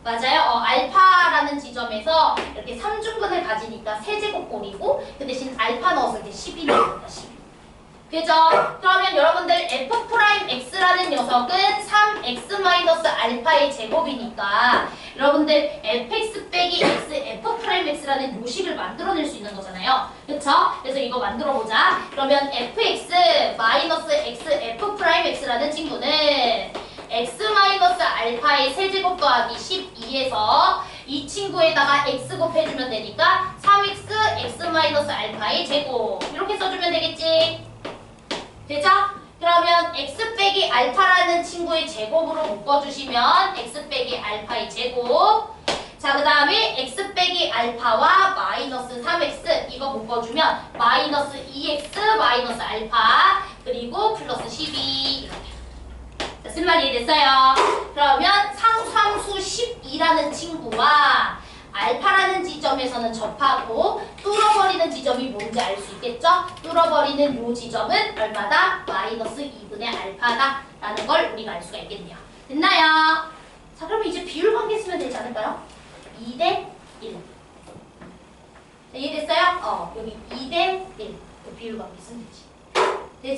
맞아요. 알파라는 지점에서 이렇게 3중근을 가지니까 세제곱꼴이고 그 대신 알파 넣었을 때 12 나옵니다. 12. 그죠? 그러면 여러분들 f'x라는 녀석은 3x 알파의 제곱이니까 여러분들 fx 빼기 x f'x라는 요식을 만들어낼 수 있는 거잖아요. 그쵸? 그래서 이거 만들어보자. 그러면 fx x f'x라는 친구는 x 알파의 세제곱 더하기 12에서 이 친구에다가 x 곱해주면 되니까 3x x 알파의 제곱 이렇게 써주면 되겠지? 되죠? 그러면 x 빼기 알파라는 친구의 제곱으로 묶어주시면 x 빼기 알파의 제곱. 자, 그 다음에 x 빼기 알파와 마이너스 3x 이거 묶어주면 마이너스 2x 마이너스 알파 그리고 플러스 12 이렇게. 자, 쓴말 이해됐어요? 그러면 상수함수 12라는 친구와 알파라는 지점에서는 접하고 뚫어버리는 지점이 뭔지 알 수 있겠죠? 뚫어버리는 요 지점은 얼마다? 마이너스 2분의 알파다 라는 걸 우리가 알 수가 있겠네요. 됐나요? 자, 그러면 이제 비율 관계 쓰면 되지 않을까요? 2대 1. 자, 이해됐어요?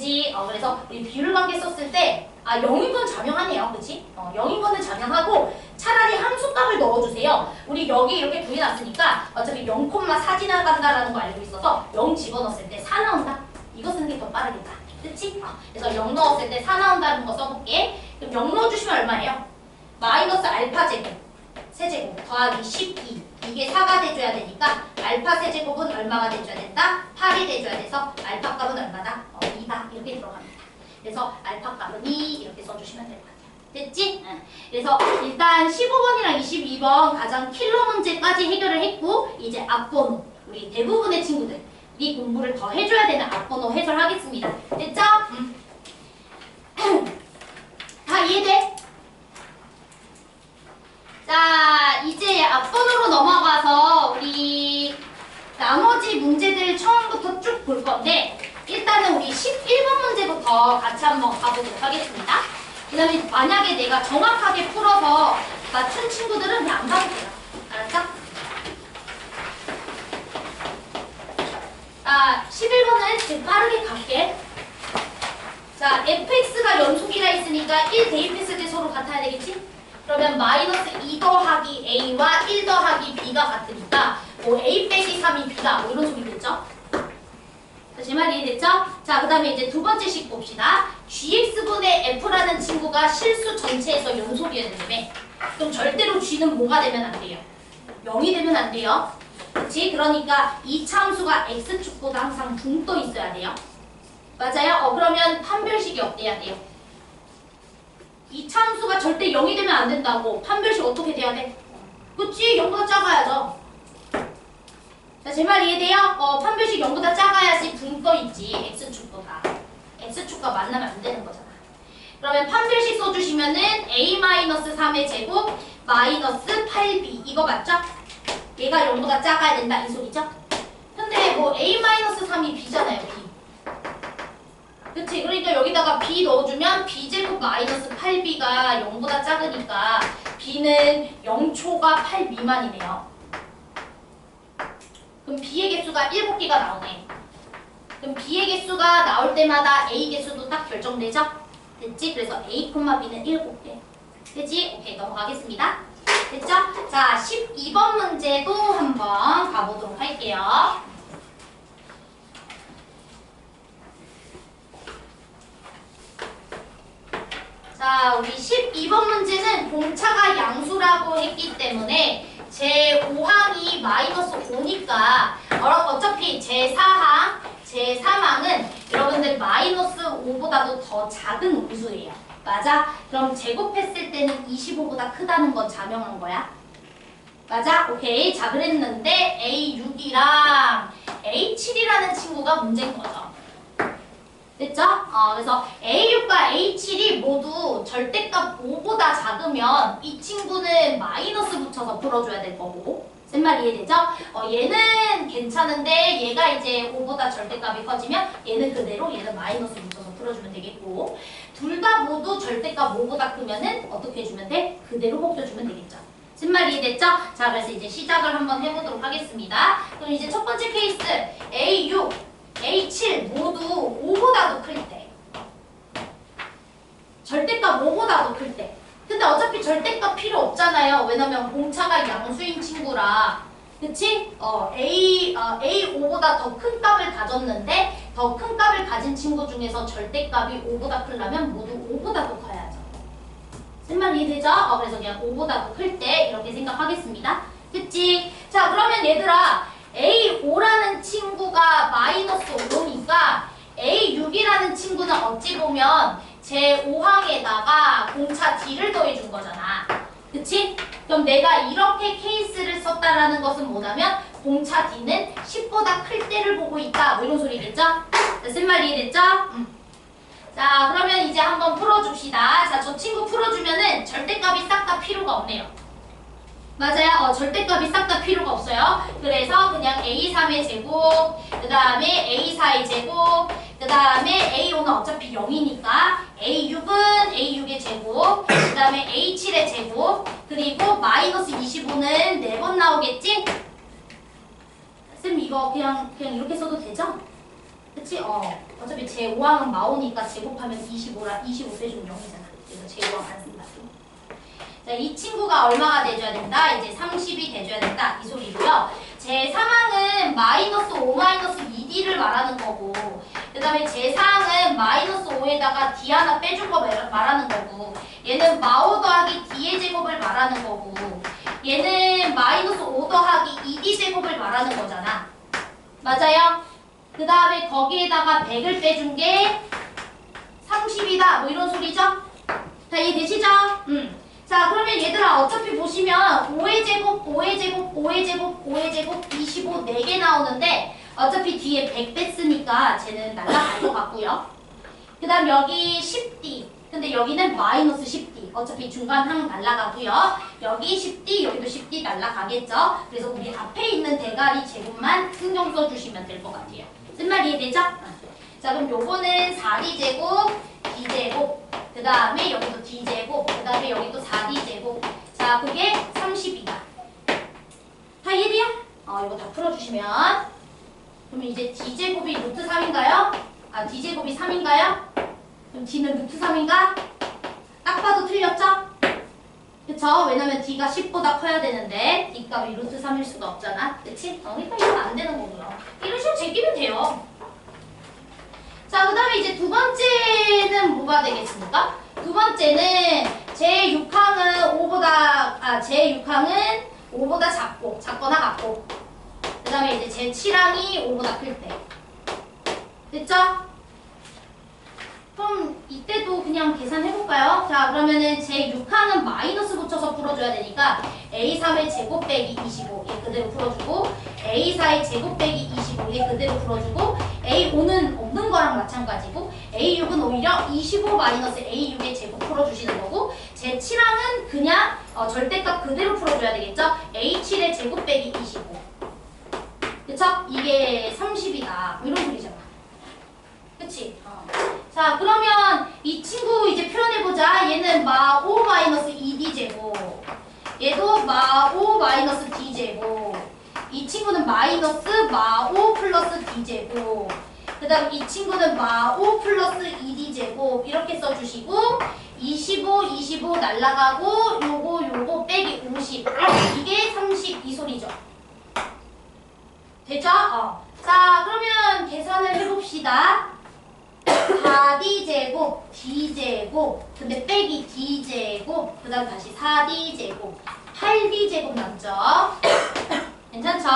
되지. 그래서 우리 비율 관계 썼을 때 0인 건 작용하네요. 그치? 0인 거는 작용하고 차라리 함수값을 넣어주세요. 우리 여기 이렇게 구해놨으니까 어차피 0,4 지나간다라는 거 알고 있어서 0 집어넣었을 때 4 나온다. 이거 쓰는 게 더 빠르겠다. 그치? 그래서 0 넣었을 때 4 나온다는 거 써볼게. 그럼 0 넣어주시면 얼마예요? 마이너스 알파 제곱 세제곱 더하기 12 이게 4가 돼줘야 되니까 알파 세제곱은 얼마가 돼줘야 된다? 8이 돼줘야 돼서 알파 값은 얼마다? 2다 이렇게 들어갑니다. 그래서 알파 값은 2 이렇게 써주시면 될 것 같아요. 됐지? 그래서 일단 15번이랑 22번 가장 킬러 문제까지 해결을 했고 이제 앞번호 우리 대부분의 친구들이 공부를 더 해줘야 되는 앞번호 해설하겠습니다. 됐죠? 다 이해돼? 자, 이제 앞번호로 넘어가서 우리 나머지 문제들 처음부터 쭉 볼 건데 일단은 우리 11번 문제부터 같이 한번 가보도록 하겠습니다. 그 다음에 만약에 내가 정확하게 풀어서 맞춘 친구들은 그냥 안 봐도 돼요. 알았죠? 자, 11번은 지금 빠르게 갈게. 자, fx가 연속이라 했으니까 1 대입했을 때 서로 같아야 되겠지? 그러면 마이너스 2 더하기 a와 1 더하기 b가 같으니까 뭐 a 빼기 3이 b다 뭐 이런 소리겠죠? 제 말 이해됐죠? 자, 그 다음에 이제 두 번째 식 봅시다. gx분의 f라는 친구가 실수 전체에서 연속이어야 된다며. 그럼 절대로 g는 뭐가 되면 안 돼요? 0이 되면 안 돼요. 그치? 그러니까 이 참수가 x축보다 항상 붕 떠 있어야 돼요. 맞아요? 그러면 판별식이 어때야 돼요? 이 참수가 절대 0이 되면 안 된다고. 판별식 어떻게 돼야 돼? 그치? 0보다 작아야죠. 자, 제 말 이해돼요? 판별식 0보다 작아야지 붕 떠있지. x축보다. x축과 만나면 안 되는 거잖아. 그러면 판별식 써주시면은 a-3의 제곱 마이너스 8b 이거 맞죠? 얘가 0보다 작아야 된다 이 소리죠? 근데 뭐 a-3이 b잖아요. b. 그치? 그러니까 여기다가 b 넣어주면 b제곱 마이너스 8b가 0보다 작으니까 b는 0초가 8 미만이네요. 그럼 b의 개수가 7개가 나오네. 그럼 b의 개수가 나올 때마다 a 개수도 딱 결정되죠? 됐지? 그래서 a, b는 7개. 됐지? 오케이, 넘어가겠습니다. 됐죠? 자, 12번 문제도 한번 가보도록 할게요. 자, 우리 12번 문제는 공차가 양수라고 했기 때문에 제5항이 마이너스 5니까 어차피 제4항, 제3항은 여러분들 마이너스 5보다도 더 작은 우수예요. 맞아? 그럼 제곱했을 때는 25보다 크다는 건 자명한 거야. 맞아? 오케이. 자, 그랬는데 A6이랑 A7이라는 친구가 문제인 거죠. 됐죠? 그래서 A6과 A7이 모두 절대값 5보다 작으면 이 친구는 마이너스 붙여서 풀어줘야 될 거고. 쓴 말 이해되죠? 얘는 괜찮은데 얘가 이제 5보다 절대값이 커지면 얘는 그대로 얘는 마이너스 붙여서 풀어주면 되겠고 둘 다 모두 절대값 5보다 크면은 어떻게 해주면 돼? 그대로 먹여주면 되겠죠. 쓴 말 이해됐죠? 자, 그래서 이제 시작을 한번 해보도록 하겠습니다. 그럼 이제 첫 번째 케이스 A6 A7 모두 5보다도 클 때 절대값 5보다도 클 때 근데 어차피 절대값 필요 없잖아요. 왜냐면 공차가 양수인 친구라 그치? A5보다 더 큰 값을 가졌는데 더 큰 값을 가진 친구 중에서 절대값이 5보다 크려면 모두 5보다 더 커야죠. 쓴 말 이해되죠? 그래서 그냥 5보다 더 클 때 이렇게 생각하겠습니다. 그치? 자, 그러면 얘들아 A5라는 친구가 마이너스 5니까 A6이라는 친구는 어찌 보면 제5항에다가 공차 D를 더해준 거잖아. 그치? 그럼 내가 이렇게 케이스를 썼다라는 것은 뭐냐면 공차 D는 10보다 클 때를 보고 있다. 뭐 이런 소리겠죠? 쓴 말 이해됐죠? 자, 그러면 이제 한번 풀어줍시다. 자, 저 친구 풀어주면은 절대값이 싹 다 필요가 없네요. 맞아요. 절대값이 싹 다 필요가 없어요. 그래서 그냥 A3의 제곱, 그 다음에 A4의 제곱, 그 다음에 A5는 어차피 0이니까 A6은 A6의 제곱, 그 다음에 A7의 제곱, 그리고 마이너스 25는 4번 나오겠지? 쌤 이거 그냥 이렇게 써도 되죠? 그치? 어차피 제5항은 마오니까 제곱하면 25라 25 빼주면 0이잖아. 그래서 제5항 안 쓴다. 자, 이 친구가 얼마가 돼줘야 된다? 이제 30이 돼줘야 된다. 이 소리고요. 제3항은 마이너스 5 마이너스 2d를 말하는 거고, 그 다음에 제4항은 마이너스 5에다가 d 하나 빼준 거 말하는 거고, 얘는 마오 더하기 d의 제곱을 말하는 거고, 얘는 마이너스 5 더하기 2d 제곱을 말하는 거잖아. 맞아요? 그 다음에 거기에다가 100을 빼준 게 30이다. 뭐 이런 소리죠? 자, 이해되시죠? 자, 그러면 얘들아 어차피 보시면 5의 제곱, 5의 제곱, 5의 제곱, 5의 제곱, 25 4개 나오는데 어차피 뒤에 100 뺐으니까 쟤는 날라갈 것 같고요. 그 다음 여기 10D. 근데 여기는 마이너스 10D. 어차피 중간 항 날라가고요. 여기 10D, 여기도 10D 날라가겠죠? 그래서 우리 앞에 있는 대가리 제곱만 신경 써주시면 될 것 같아요. 쓴 말 이해되죠? 자, 그럼 요거는 4D 제곱, D 제곱. 그 다음에 여기도 D제곱, 그 다음에 여기도 4D제곱. 자, 그게 30이다. 다 이해돼요? 이거 다 풀어주시면. 그러면 이제 D제곱이 루트 3인가요? 아, D제곱이 3인가요? 그럼 D는 루트 3인가? 딱 봐도 틀렸죠? 그쵸? 왜냐면 D가 10보다 커야 되는데 D값이 루트 3일 수가 없잖아. 그치? 그러니까 이건 안 되는 거고요. 이런 식으로 제끼면 돼요. 자, 그 다음에 이제 두 번째는 뭐가 되겠습니까? 두 번째는 제6항은 5보다 작거나 같고. 그 다음에 이제 제7항이 5보다 클 때. 됐죠? 그럼 이때도 그냥 계산해볼까요? 자, 그러면은 제6항은 마이너스 붙여서 풀어줘야 되니까 A3의 제곱 빼기 25 얘 그대로 풀어주고 A4의 제곱 빼기 25 얘 그대로 풀어주고 A5는 없는 거랑 마찬가지고 A6은 오히려 25 마이너스 A6의 제곱 풀어주시는 거고 제7항은 그냥 절대값 그대로 풀어줘야 되겠죠? A7의 제곱 빼기 25 그쵸? 이게 30이다 뭐 이런 소리잖아. 그치? 자, 그러면 이 친구 이제 표현해보자. 얘는 마5 마이너스 2d 제곱. 얘도 마5 마이너스 d 제곱. 이 친구는 마이너스 마5 플러스 d 제곱. 그 다음 이 친구는 마5 플러스 2d 제곱. 이렇게 써주시고 25, 25 날라가고 요거 빼기 50. 이게 30 이 소리죠. 되죠? 자, 그러면 계산을 해봅시다. 4d제곱, d제곱, 근데 빼기 d제곱, 그 다음 다시 4d제곱, 8d제곱 남죠? 괜찮죠?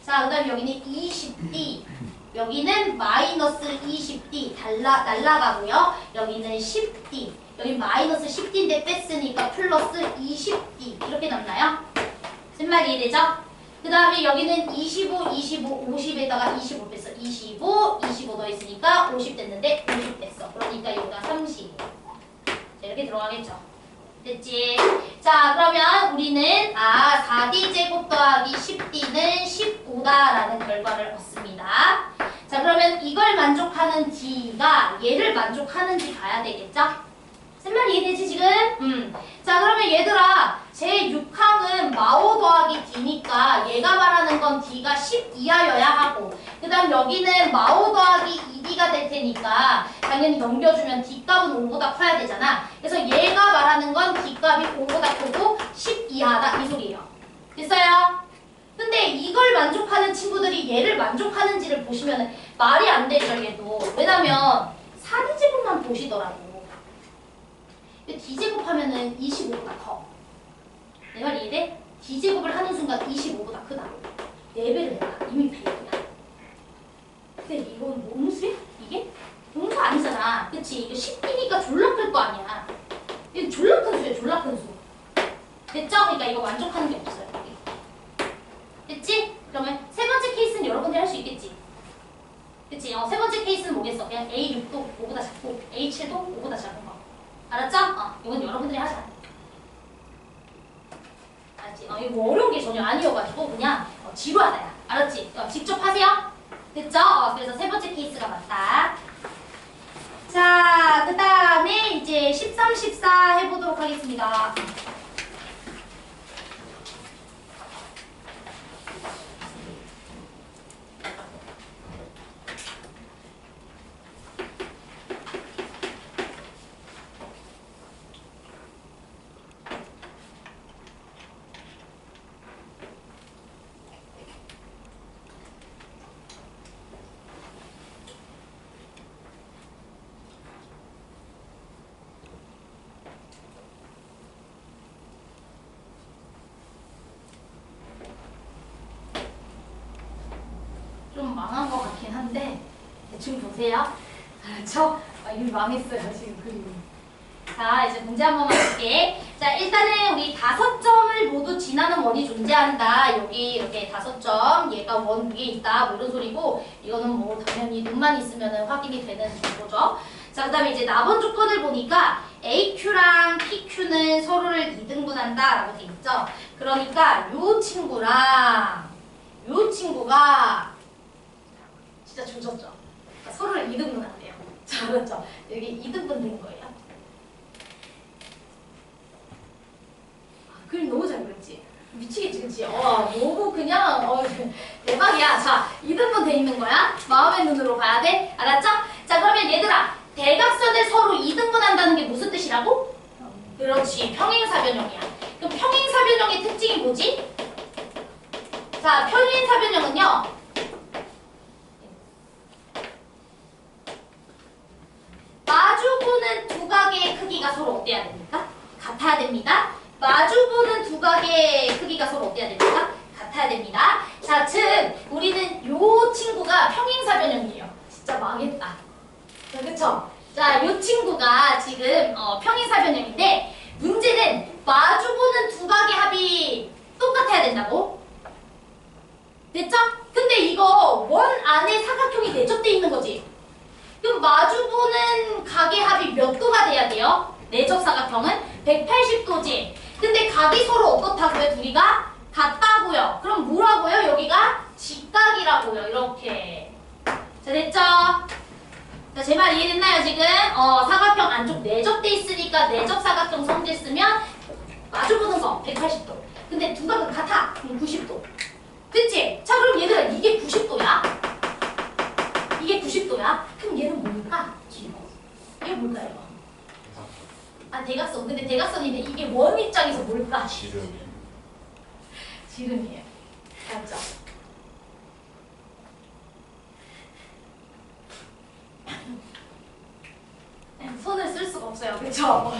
자, 그 다음 여기는 20d, 여기는 마이너스 20d 날라가고요. 여기는 10d, 여기 마이너스 10d인데 뺐으니까 플러스 20d 이렇게 남나요? 무슨 말이 이해되죠? 그 다음에 여기는 25, 25, 50에다가 25 뺐어. 25, 25 더했으니까 50 됐는데 50 됐어. 그러니까 여기가 30. 자, 이렇게 들어가겠죠. 됐지? 자, 그러면 우리는 4d제곱 더하기 10d는 15다라는 결과를 얻습니다. 자, 그러면 이걸 만족하는 d가 얘를 만족하는지 봐야 되겠죠? 무슨 말이 이해되지 지금? 자, 그러면 얘들아 제6항은 마오 더하기 d니까 얘가 말하는 건 d가 10 이하여야 하고 그 다음 여기는 마오 더하기 2d가 될 테니까 당연히 넘겨주면 d값은 5보다 커야 되잖아. 그래서 얘가 말하는 건 d값이 5보다 크고 10 이하다 이 소리예요. 됐어요? 근데 이걸 만족하는 친구들이 얘를 만족하는지를 보시면 말이 안 되죠 얘도. 왜냐면 4d제곱만 보시더라고. d제곱 하면은 25보다 커. 내 말 이해돼? d제곱을 하는 순간 25보다 크다. 4배를 내가 이미 100이야. 근데 이건 뭐 음수야? 이게? 음수 아니잖아. 그치? 이거 10이니까 졸라 클 거 아니야. 이거 졸라 큰 수야, 졸라 큰 수. 됐죠? 그러니까 이거 만족하는 게 없어요. 됐지? 그러면 세 번째 케이스는 여러분들이 할 수 있겠지? 그치? 세 번째 케이스는 뭐겠어? 그냥 A6도 5보다 작고 A7도 5보다 작은 거. 알았죠? 이건 여러분들이 하지 않아요. 알았지? 이거 어려운 게 전혀 아니어가지고 그냥 지루하다 야. 알았지? 직접 하세요. 됐죠? 그래서 세 번째 케이스가 맞다. 자, 그 다음에 이제 13, 14 해보도록 하겠습니다. 한데 대충 보세요. 알았죠? 이미 망했어요 지금 그림이. 자 이제 문제 한 번만 볼게. 자 일단은 우리 5점을 모두 지나는 원이 존재한다. 여기 이렇게 5점 얘가 원 위에 있다 뭐 이런 소리고, 이거는 뭐 당연히 눈만 있으면 확인이 되는 정도죠. 자 그 다음에 이제 나번 조건을 보니까 AQ랑 PQ는 서로를 2등분한다 라고 돼 있죠. 그러니까 요 친구랑 요 친구가 진짜 조졌죠. 그러니까 서로를 2등분한대요. 자 그렇죠. 여기 2등분 된 거예요. 그림 너무 잘 그렸지? 미치겠지, 그치? 너무 그냥, 대박이야. 자, 2등분 돼 있는 거야. 마음의 눈으로 봐야 돼. 알았죠? 자, 그러면 얘들아, 대각선을 서로 2등분 한다는 게 무슨 뜻이라고? 그렇지, 평행사변형이야. 그럼 평행사변형의 특징이 뭐지? 자, 평행사변형은요, 마주보는 두 각의 크기가 서로 어때야 됩니까? 같아야 됩니다. 마주보는 두 각의 크기가 서로 어때야 됩니까? 같아야 됩니다. 자, 즉 우리는 요 친구가 평행사변형이에요. 진짜 망했다. 자, 그쵸? 자, 요 친구가 지금 평행사변형인데 문제는 마주보는 두 각의 합이 똑같아야 된다고? 됐죠? 근데 이거 원 안에 사각형이 내접돼 있는 거지. 그럼 마주보는 각의 합이 몇 도가 돼야 돼요? 내접 사각형은 180도지. 근데 각이 서로 어떻다고요? 둘이가 같다고요. 그럼 뭐라고요? 여기가 직각이라고요. 이렇게. 자, 됐죠? 자, 제 말 이해됐나요, 지금? 사각형 안쪽 내접돼 있으니까 내접 사각형 성질 쓰면 마주보는 거 180도. 근데 두 각은 같아. 그럼 90도. 그치? 자, 그럼 얘들아, 이게 90도야? 이게 90도야? 그럼 얘는 뭘까? 이게 뭘까요, 이거? 아, 대각선. 근데 대각선인데 이게 원 입장에서 뭘까? 지름. 지름이에요. 맞죠? 손을 쓸 수가 없어요. 그쵸?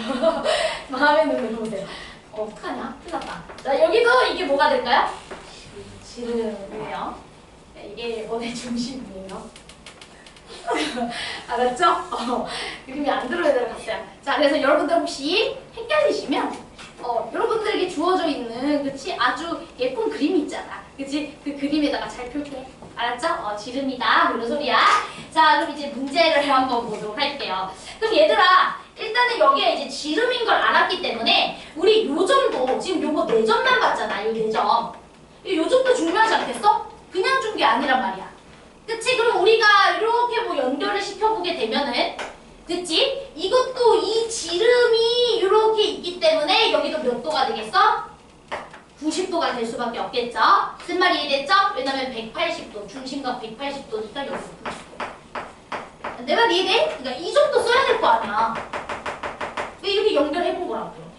마음의 눈으로 보세요. 어떡하냐? 큰일 났다. 자, 여기도 이게 뭐가 될까요? 지름이에요. 이게 원의 중심이에요. 알았죠? 그림이 안 들어야 들어갔어요. 자, 그래서 여러분들 혹시 헷갈리시면 여러분들에게 주어져 있는 그치 아주 예쁜 그림이 있잖아. 그치? 그 그림에다가 잘 펼게. 알았죠? 지름이다. 이런 소리야. 자, 그럼 이제 문제를 한번 보도록 할게요. 그럼 얘들아, 일단은 여기에 이제 지름인 걸 알았기 때문에 우리 요 점도 지금 요거 4점만 봤잖아. 요 4점. 요 점도 중요하지 않겠어? 그냥 준 게 아니란 말이야. 그치? 그럼 우리가 이렇게 뭐 연결을 시켜보게 되면은, 그치? 이것도 이 지름이 이렇게 있기 때문에 여기도 몇 도가 되겠어? 90도가 될 수밖에 없겠죠? 무슨 말이 이해됐죠? 왜냐면 180도, 중심각 180도니까 여기도 90도. 내 말 이해돼? 그러니까 이 정도 써야 될 거 아니야. 왜 이렇게 연결해본 거라고요?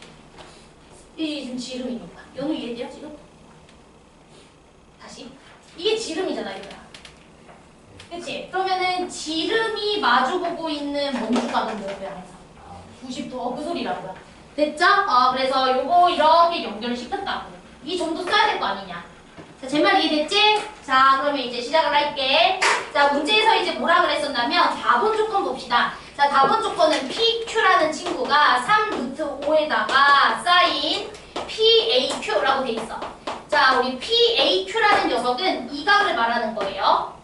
이게 지금 지름이니까. 연우 이해돼요, 지금? 다시. 이게 지름이잖아, 이거야. 그치? 그러면은 지름이 마주보고 있는 원주각은 뭐야, 항상? 90도. 그 소리라고요. 됐죠? 그래서 요거 이렇게 연결을 시켰다고. 이 정도 써야 될 거 아니냐. 자, 제 말 이해됐지? 자, 그러면 이제 시작을 할게. 자, 문제에서 이제 뭐라 그랬었냐면, 4번 조건 봅시다. 자, 4번 조건은 PQ라는 친구가 3루트5에다가 쌓인 PAQ라고 돼 있어. 자, 우리 PAQ라는 녀석은 이 각을 말하는 거예요.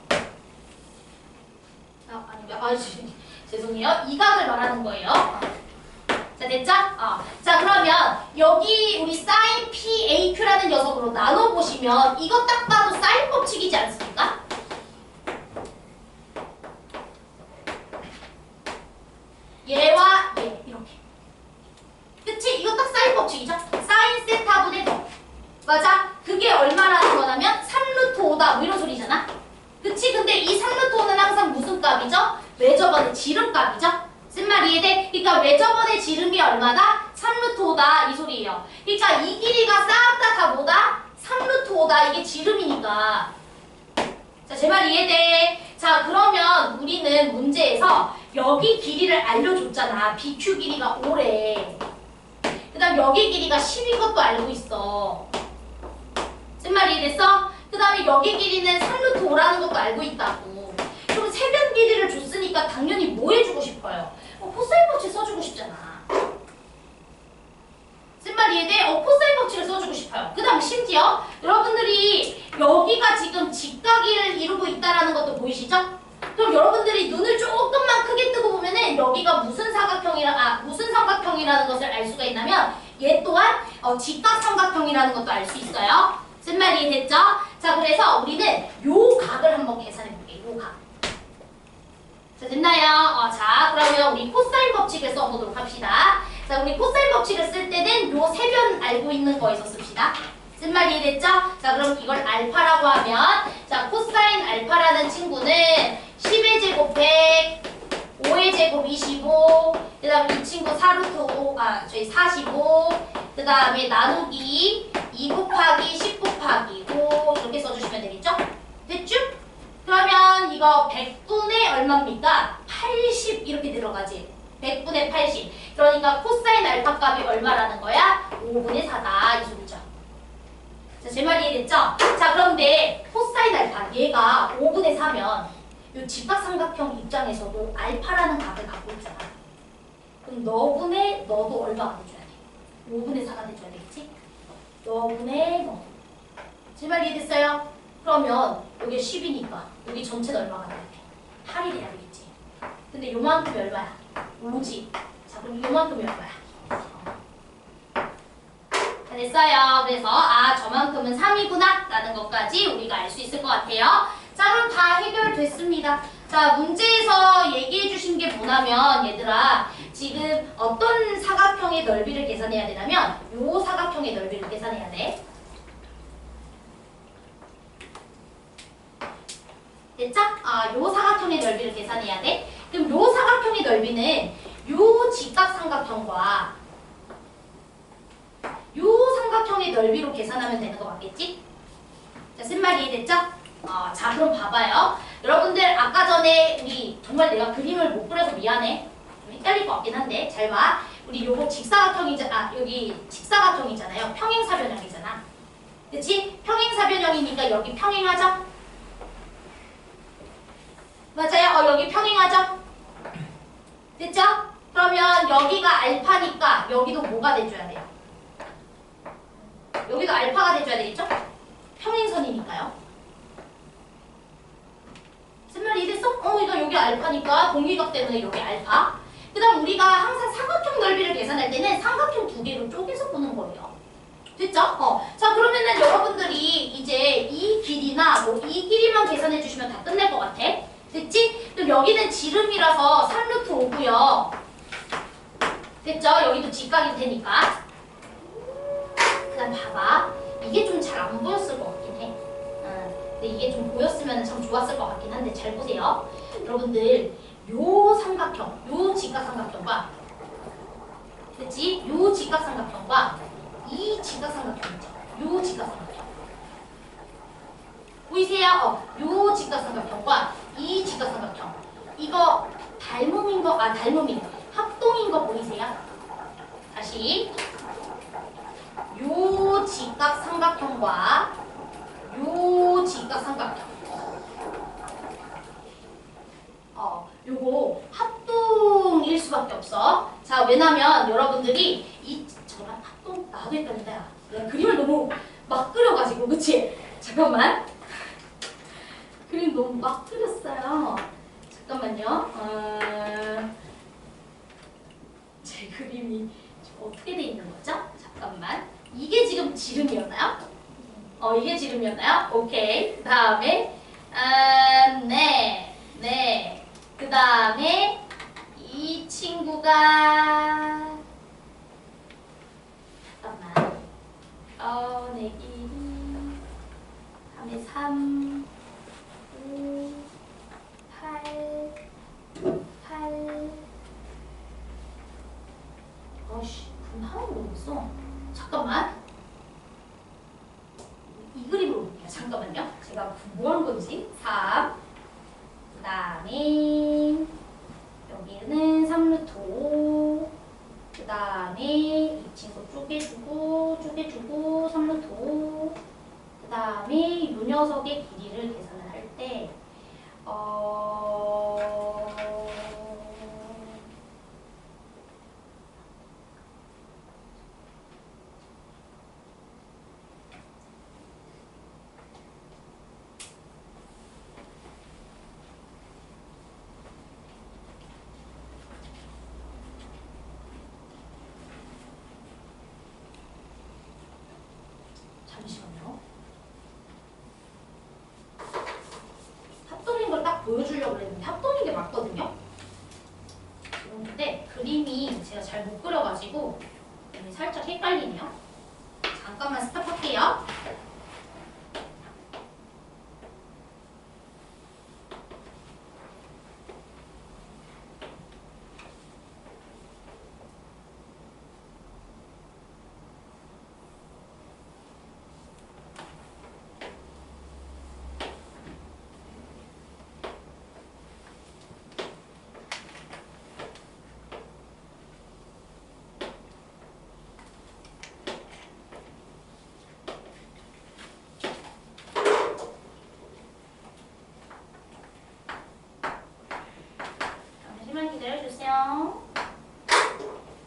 죄송해요. 이 각을 말하는 거예요. 자, 됐죠? 자, 그러면 여기 우리 사인 PAQ라는 녀석으로 나눠보시면 이거 딱 봐도 사인 법칙이지 않습니까? 얘와 얘 이렇게. 그치? 이거 딱 사인 법칙이죠? 사인 세타분의 더. 맞아? 그게 얼마라는 거냐면 3루트 5다 뭐 이런 소리잖아? 그치? 근데 이 3루트 5는 항상 무슨 값이죠? 외접원의 지름값이죠? 쓴 말 이해돼? 그러니까 외접원의 지름이 얼마다? 3루트 5다 이 소리예요. 그러니까 이 길이가 싹 다 뭐다? 3루트 5다. 이게 지름이니까. 자, 제 말 이해돼? 자, 그러면 우리는 문제에서 여기 길이를 알려줬잖아. BQ 길이가 5래. 그 다음 여기 길이가 10인 것도 알고 있어. 쓴 말 이해됐어? 그 다음에 여기 길이는 3루트 5라는 것도 알고 있다고. 그럼 세변 길이를 줬으니까 당연히 뭐 해주고 싶어요? 코사인 법칙 써주고 싶잖아. 쓴 말 이해돼? 코사인 법칙을 써주고 싶어요. 그 다음 심지어 여러분들이 여기가 지금 직각을 이루고 있다는 것도 보이시죠? 그럼 여러분들이 눈을 조금만 크게 뜨고 보면은 여기가 무슨 삼각형이라는 것을 알 수가 있냐면 얘 또한 직각 삼각형이라는 것도 알 수 있어요. 쓴 말 이해됐죠? 자, 그래서 우리는 요 각을 한번 계산해 볼게요. 요 각. 자, 됐나요? 자, 그러면 우리 코사인 법칙을 써보도록 합시다. 자, 우리 코사인 법칙을 쓸 때는 요 세 변 알고 있는 거에서 씁시다. 쓴 말 이해됐죠? 자, 그럼 이걸 알파라고 하면 자, 코사인 알파라는 친구는 10의 제곱 100, 5의 제곱 25, 그 다음에 이 친구 4루트 5, 45, 그 다음에 나누기 2 곱하기 10 곱하기 5 이렇게 써주시면 되겠죠? 됐죠? 그러면 이거 100분의 얼마입니까? 80 이렇게 들어가지. 100분의 80. 그러니까 코사인 알파 값이 얼마라는 거야? 5분의 4다 이 소리죠. 자, 제 말이 이해됐죠? 자, 그런데 코사인 알파 얘가 5분의 4면 이 직각삼각형 입장에서도 알파라는 값을 갖고 있잖아. 그럼 너도 얼마가 돼줘야 돼? 5분의 4가 돼줘야 되겠지? 너분의 너. 제 말 이해됐어요? 그러면 여기 10이니까 여기 전체는 얼마가 돼야 돼? 8이 돼야 되겠지. 근데 요만큼이 얼마야? 5지. 자, 그럼 요만큼이 얼마야? 자, 됐어요. 그래서 저만큼은 3이구나 라는 것까지 우리가 알 수 있을 것 같아요. 자, 그럼 다 해결됐습니다. 자, 문제에서 얘기해 주신 게 뭐냐면 얘들아 지금 어떤 사각형의 넓이를 계산해야 되냐면 요 사각형의 넓이를 계산해야 돼. 됐죠? 요 사각형의 넓이를 계산해야 돼. 그럼 요 사각형의 넓이는 요 직각삼각형과 요 삼각형의 넓이로 계산하면 되는 거 맞겠지? 자, 쓴 말 이해됐죠? 자, 그럼 봐봐요. 여러분들 아까 전에 우리 정말 내가 그림을 못 그려서 미안해. 좀 헷갈릴 것 같긴 한데 잘 봐. 우리 요거 여기 직사각형이잖아요. 평행사변형이잖아. 그치? 평행사변형이니까 여기 평행하죠? 맞아요? 여기 평행하죠? 됐죠? 그러면 여기가 알파니까 여기도 뭐가 돼줘야 돼요? 여기도 알파가 돼줘야 되겠죠? 평행선이니까요. 무슨 말이 이랬어? 이거 여기 알파니까 동위각 때문에 여기 알파. 그 다음 우리가 항상 삼각형 넓이를 계산할 때는 삼각형 두 개로 쪼개서 보는 거예요. 됐죠? 자, 그러면은 여러분들이 이제 이 길이나 뭐 이 길이만 계산해 주시면 다 끝낼 것 같아. 됐지? 그럼 여기는 지름이라서 3루트 5고요. 됐죠? 여기도 직각일 테니까. 그 다음 봐봐. 이게 좀 잘 안 보였을 것 같긴 해. 근데 이게 좀 보였으면 참 좋았을 것 같긴 한데 잘 보세요. 여러분들 요 삼각형, 요 직각삼각형과 됐지? 요 직각삼각형과 이 직각삼각형 있죠? 요 직각삼각형 보이세요? 요 직각삼각형과 이 직각삼각형 이거 닮음이 합동인 거 보이세요? 다시 요 직각삼각형과 요 직각삼각형 요거 합동일 수밖에 없어. 자, 왜냐면 여러분들이 저랑 합동 나도 헷갈린다. 내가 그림을 너무 막 그려가지고 그치? 잠깐만. 그림 너무 막 그렸어요. 잠깐만요. 제 그림이 어떻게 돼 있는 거죠? 잠깐만. 이게 지금 지름이었나요? 이게 지름이었나요? 오케이. 그 다음에 네. 그 다음에 이 친구가 잠깐만. 내 길이 3에 3 5 8 그럼 하나도 모르겠어. 잠깐만. 이 그림으로 볼게요. 잠깐만요. 제가 뭐 한 건지. 3. 그 다음에 여기는 3루트 5. 그 다음에 이 친구 쪼개주고 3루트 5. 그 다음에 이 녀석의 길이를 계산을 할 때 보여주려고 했는데 합동인 게 맞거든요. 그런데 그림이 제가 잘 못 그려가지고 살짝 헷갈리네요. 잠깐만 스탑할게요. 잠시만 기다려주세요.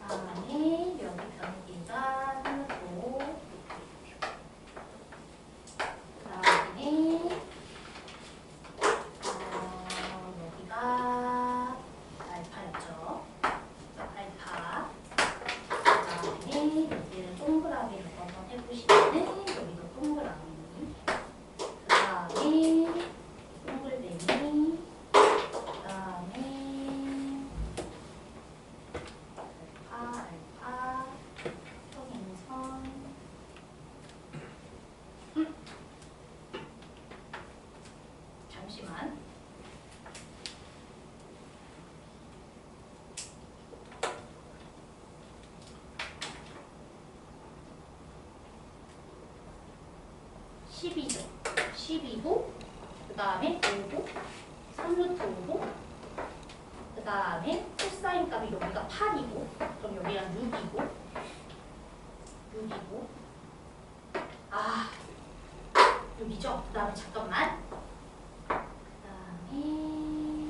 다음에 여기 변기가 3호, 그다음에 여기가 알파였죠. 알파. 그다음에 여기는 동그라미를 한번 해보시면은 여기도 동그라미. 그다음에 동글뱅이. 알파, 평행선. 잠시만. (12죠) 12고 그 다음에 5고 3루트 5고 그 다음에 코사인 값이 여기가 8이고 그럼 여기가 6이고 6이고 아 6이죠? 그 다음에 잠깐만 그 다음에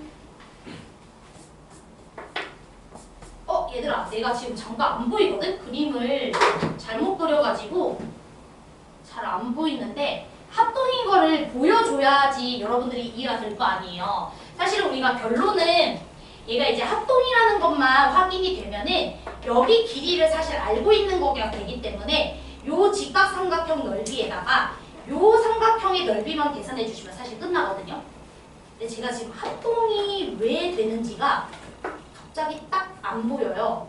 얘들아 내가 지금 잠깐 안 보이거든? 그림을 잘못 그려가지고 잘 안 보이는데 합동인 거를 보여줘야지 여러분들이 이해가 될 거 아니에요. 사실 우리가 결론은 얘가 이제 합동이라는 것만 확인이 되면은 여기 길이를 사실 알고 있는 거가 되기 때문에 요 직각삼각형 넓이에다가 요 삼각형의 넓이만 계산해 주시면 사실 끝나거든요. 근데 제가 지금 합동이 왜 되는지가 갑자기 딱 안 보여요.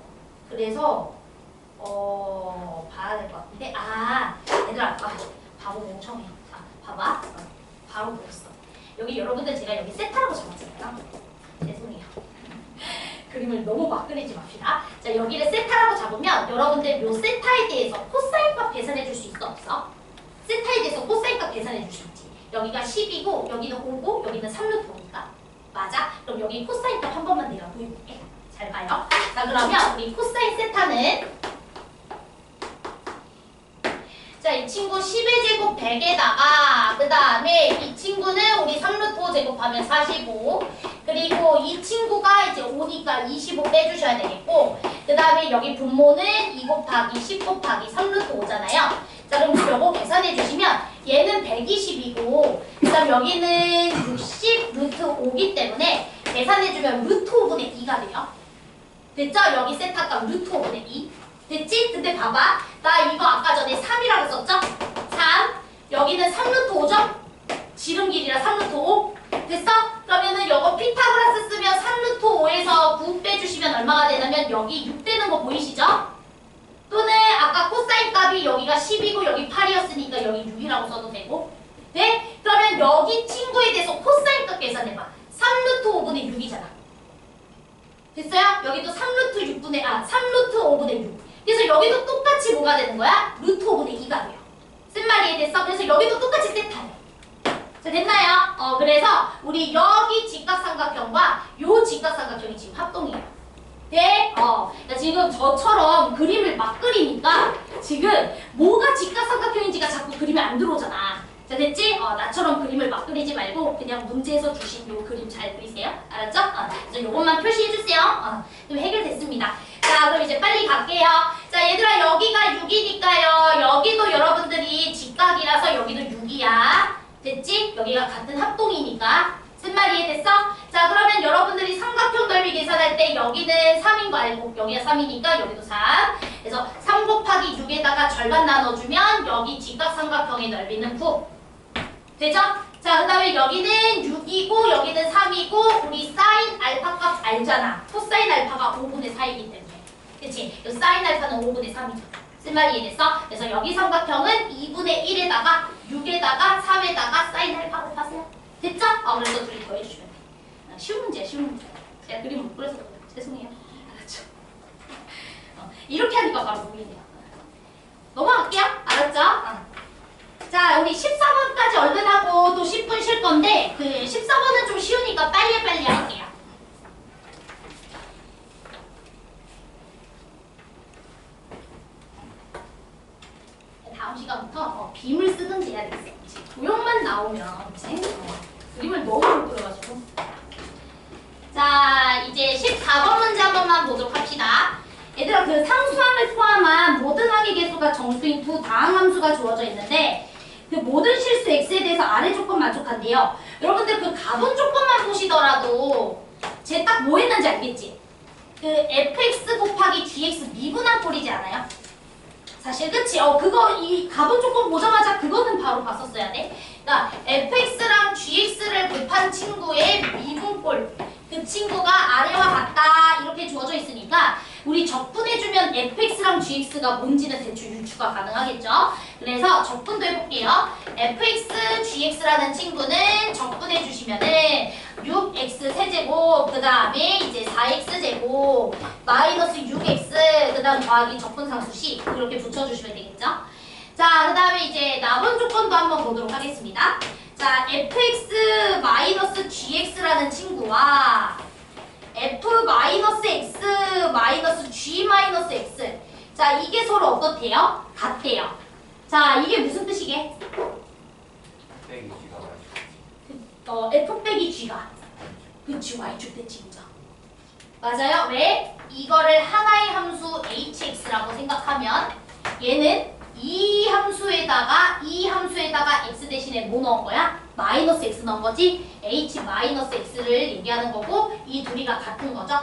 그래서 봐야 될 것 같은데 얘들아 바보 멍청해. 자 봐봐. 바로 보였어. 여기 여러분들 제가 여기 세타라고 적었잖아요. 죄송해요. 그림을 너무 막 그리지 맙시다. 자 여기를 세타라고 잡으면 여러분들 요 세타에 대해서 코사인 값 계산해 줄 수 있어 없어? 세타에 대해서 코사인 값 계산해 줄 수 있지. 여기가 10이고 여기는 5고 여기는 3루트 5니까 맞아? 그럼 여기 코사인 값 한 번만 내가 보여볼게. 잘 봐요. 자 그러면 우리 코사인 세타는 자 이 친구 10의 제곱 100에다가 그 다음에 이 친구는 우리 3루트 5 제곱하면 45 그리고 이 친구가 이제 5니까 25 빼주셔야 되겠고 그 다음에 여기 분모는 2 곱하기 10 곱하기 3루트 5잖아요. 자 그럼 요거 계산해 주시면 얘는 120이고 그 다음 여기는 60 루트 5기 때문에 계산해 주면 루트 5분의 2가 돼요. 됐죠? 여기 세타값 루트 5분의 2 됐지? 근데 봐봐 나 이거 아까 전에 3이라고 썼죠? 3 여기는 3루트 5죠? 지름 길이라 3루트 5 됐어? 그러면은 이거 피타고라스 쓰면 3루트 5에서 9 빼주시면 얼마가 되냐면 여기 6 되는 거 보이시죠? 또는 아까 코사인 값이 여기가 10이고 여기 8이었으니까 여기 6이라고 써도 되고 네? 그러면 여기 친구에 대해서 코사인 값 계산해봐 3루트 5분의 6이잖아 됐어요? 여기도 3루트 5분의 6 그래서 여기도 똑같이 뭐가 되는 거야? 루트 5분의 2가 돼요 쓴 말이 이해됐어? 그래서 여기도 똑같이 세타예요 자 됐나요? 그래서 우리 여기 직각삼각형과 요 직각삼각형이 지금 합동이에요 네? 지금 저처럼 그림을 막 그리니까 지금 뭐가 직각삼각형인지가 자꾸 그림에 안 들어오잖아 자 됐지? 나처럼 그림을 막 그리지 말고 그냥 문제에서 주신 요 그림 잘 그리세요 알았죠? 그래서 요것만 표시해주세요 그럼 해결됐습니다 자 그럼 이제 빨리 갈게요 자 얘들아 여기가 6이니까요 여기도 여러분들이 직각이라서 여기도 6이야 됐지? 여기가 같은 합동이니까 쓴 말 이해됐어? 자 그러면 여러분들이 삼각형 넓이 계산할 때 여기는 3인 거 알고 여기가 3이니까 여기도 3 그래서 3 곱하기 6에다가 절반 나눠주면 여기 직각삼각형의 넓이는 9 되죠? 자, 그 다음에 여기는 6이고 여기는 3이고 우리 사인 알파 값 알잖아. 코사인 알파가 5분의 4이기 때문에. 그치? 이 사인 알파는 5분의 3이죠. 쓴말이 이해됐어? 그래서 여기 삼각형은 2분의 1에다가 6에다가 3에다가 사인 알파 곱하세요. 됐죠? 그래서 둘이 더해주시면 돼. 쉬운 문제야, 쉬운 문제. 제가 그림 못 그려서 그래요. 죄송해요. 알았죠? 이렇게 하니까 바로 보이네요. 넘어갈게요. 알았죠? 자, 우리 14번까지 얼른 하고 또 10분 쉴 건데 그 14번은 좀 쉬우니까 빨리빨리 할게요. 다음 시간부터 빔을 쓰든지 해야 되겠어. 도형만 나오면 그림을 너무 못 그려가지고. 자, 이제 14번 문제 한 번만 보도록 합시다. 얘들아, 그 상수항을 포함한 모든 항의 개수가 정수인 두 다항함수가 주어져 있는데 그 모든 실수 x에 대해서 아래 조건 만족한대요. 여러분들 그 가분 조건만 보시더라도 쟤 딱 뭐 했는지 알겠지? 그 fx 곱하기 gx 미분한 꼴이지 않아요? 사실 그치? 그거 이 가분 조건 보자마자 그거는 바로 봤었어야 돼. 그러니까 fx랑 gx를 곱한 친구의 미분꼴, 그 친구가 아래와 같다 이렇게 주어져 있으니까 우리 적분해주면 fx랑 gx가 뭔지는 대충 유추가 가능하겠죠? 그래서 적분도 해볼게요. fx, gx라는 친구는 적분해주시면은 6x 세제곱, 그 다음에 이제 4x 제곱, 마이너스 6x, 그 다음 더하기 적분상수 c 이렇게 붙여주시면 되겠죠? 자, 그 다음에 이제 나번 조건도 한번 보도록 하겠습니다. 자, fx 마이너스 gx라는 친구와 f 마이너스 x 마이너스 g 마이너스 x. 자, 이게 서로 어떻대요? 같대요. 자, 이게 무슨 뜻이게? 빼기 G가 f 빼기 g가. 그치, y축 대칭이죠. 맞아요. 왜? 이거를 하나의 함수 hx라고 생각하면 얘는 이 함수에다가 x 대신에 뭐 넣은 거야? 마이너스 x 넣은 거지? h 마이너스 x를 얘기하는 거고 이 둘이가 같은 거죠.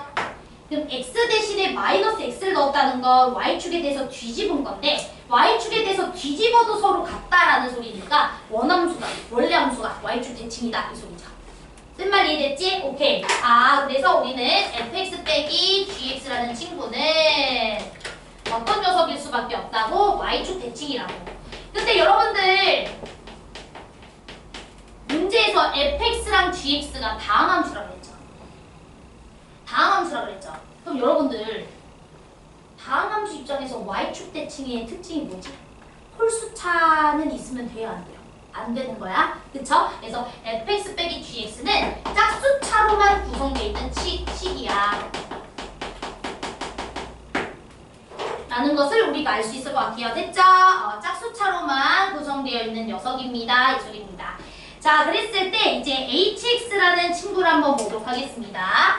그럼 x 대신에 마이너스 x를 넣었다는 건 y축에 대해서 뒤집은 건데 y축에 대해서 뒤집어도 서로 같다라는 소리니까 원함수가, 원래 함수가 y축 대칭이다 이 소리죠. 쓴 말 이해됐지? 오케이. 그래서 우리는 fx 빼기 gx라는 친구는 어떤 녀석일 수밖에 없다고? y축 대칭이라고. 근데 여러분들 문제에서 fx랑 gx가 다항함수라고 했죠. 다항함수라고 했죠. 그럼 여러분들 다항함수 입장에서 y축 대칭의 특징이 뭐지? 홀수차는 있으면 돼요, 안 돼요? 안 되는 거야. 그쵸? 그래서 fx 빼기 gx는 짝수차로만 구성되어 있는 식이야. 라는 것을 우리가 알 수 있을 것 같아요. 됐죠? 짝수차로만 구성되어 있는 녀석입니다. 이 소리입니다. 자, 그랬을 때 이제 hx라는 친구를 한번 보도록 하겠습니다.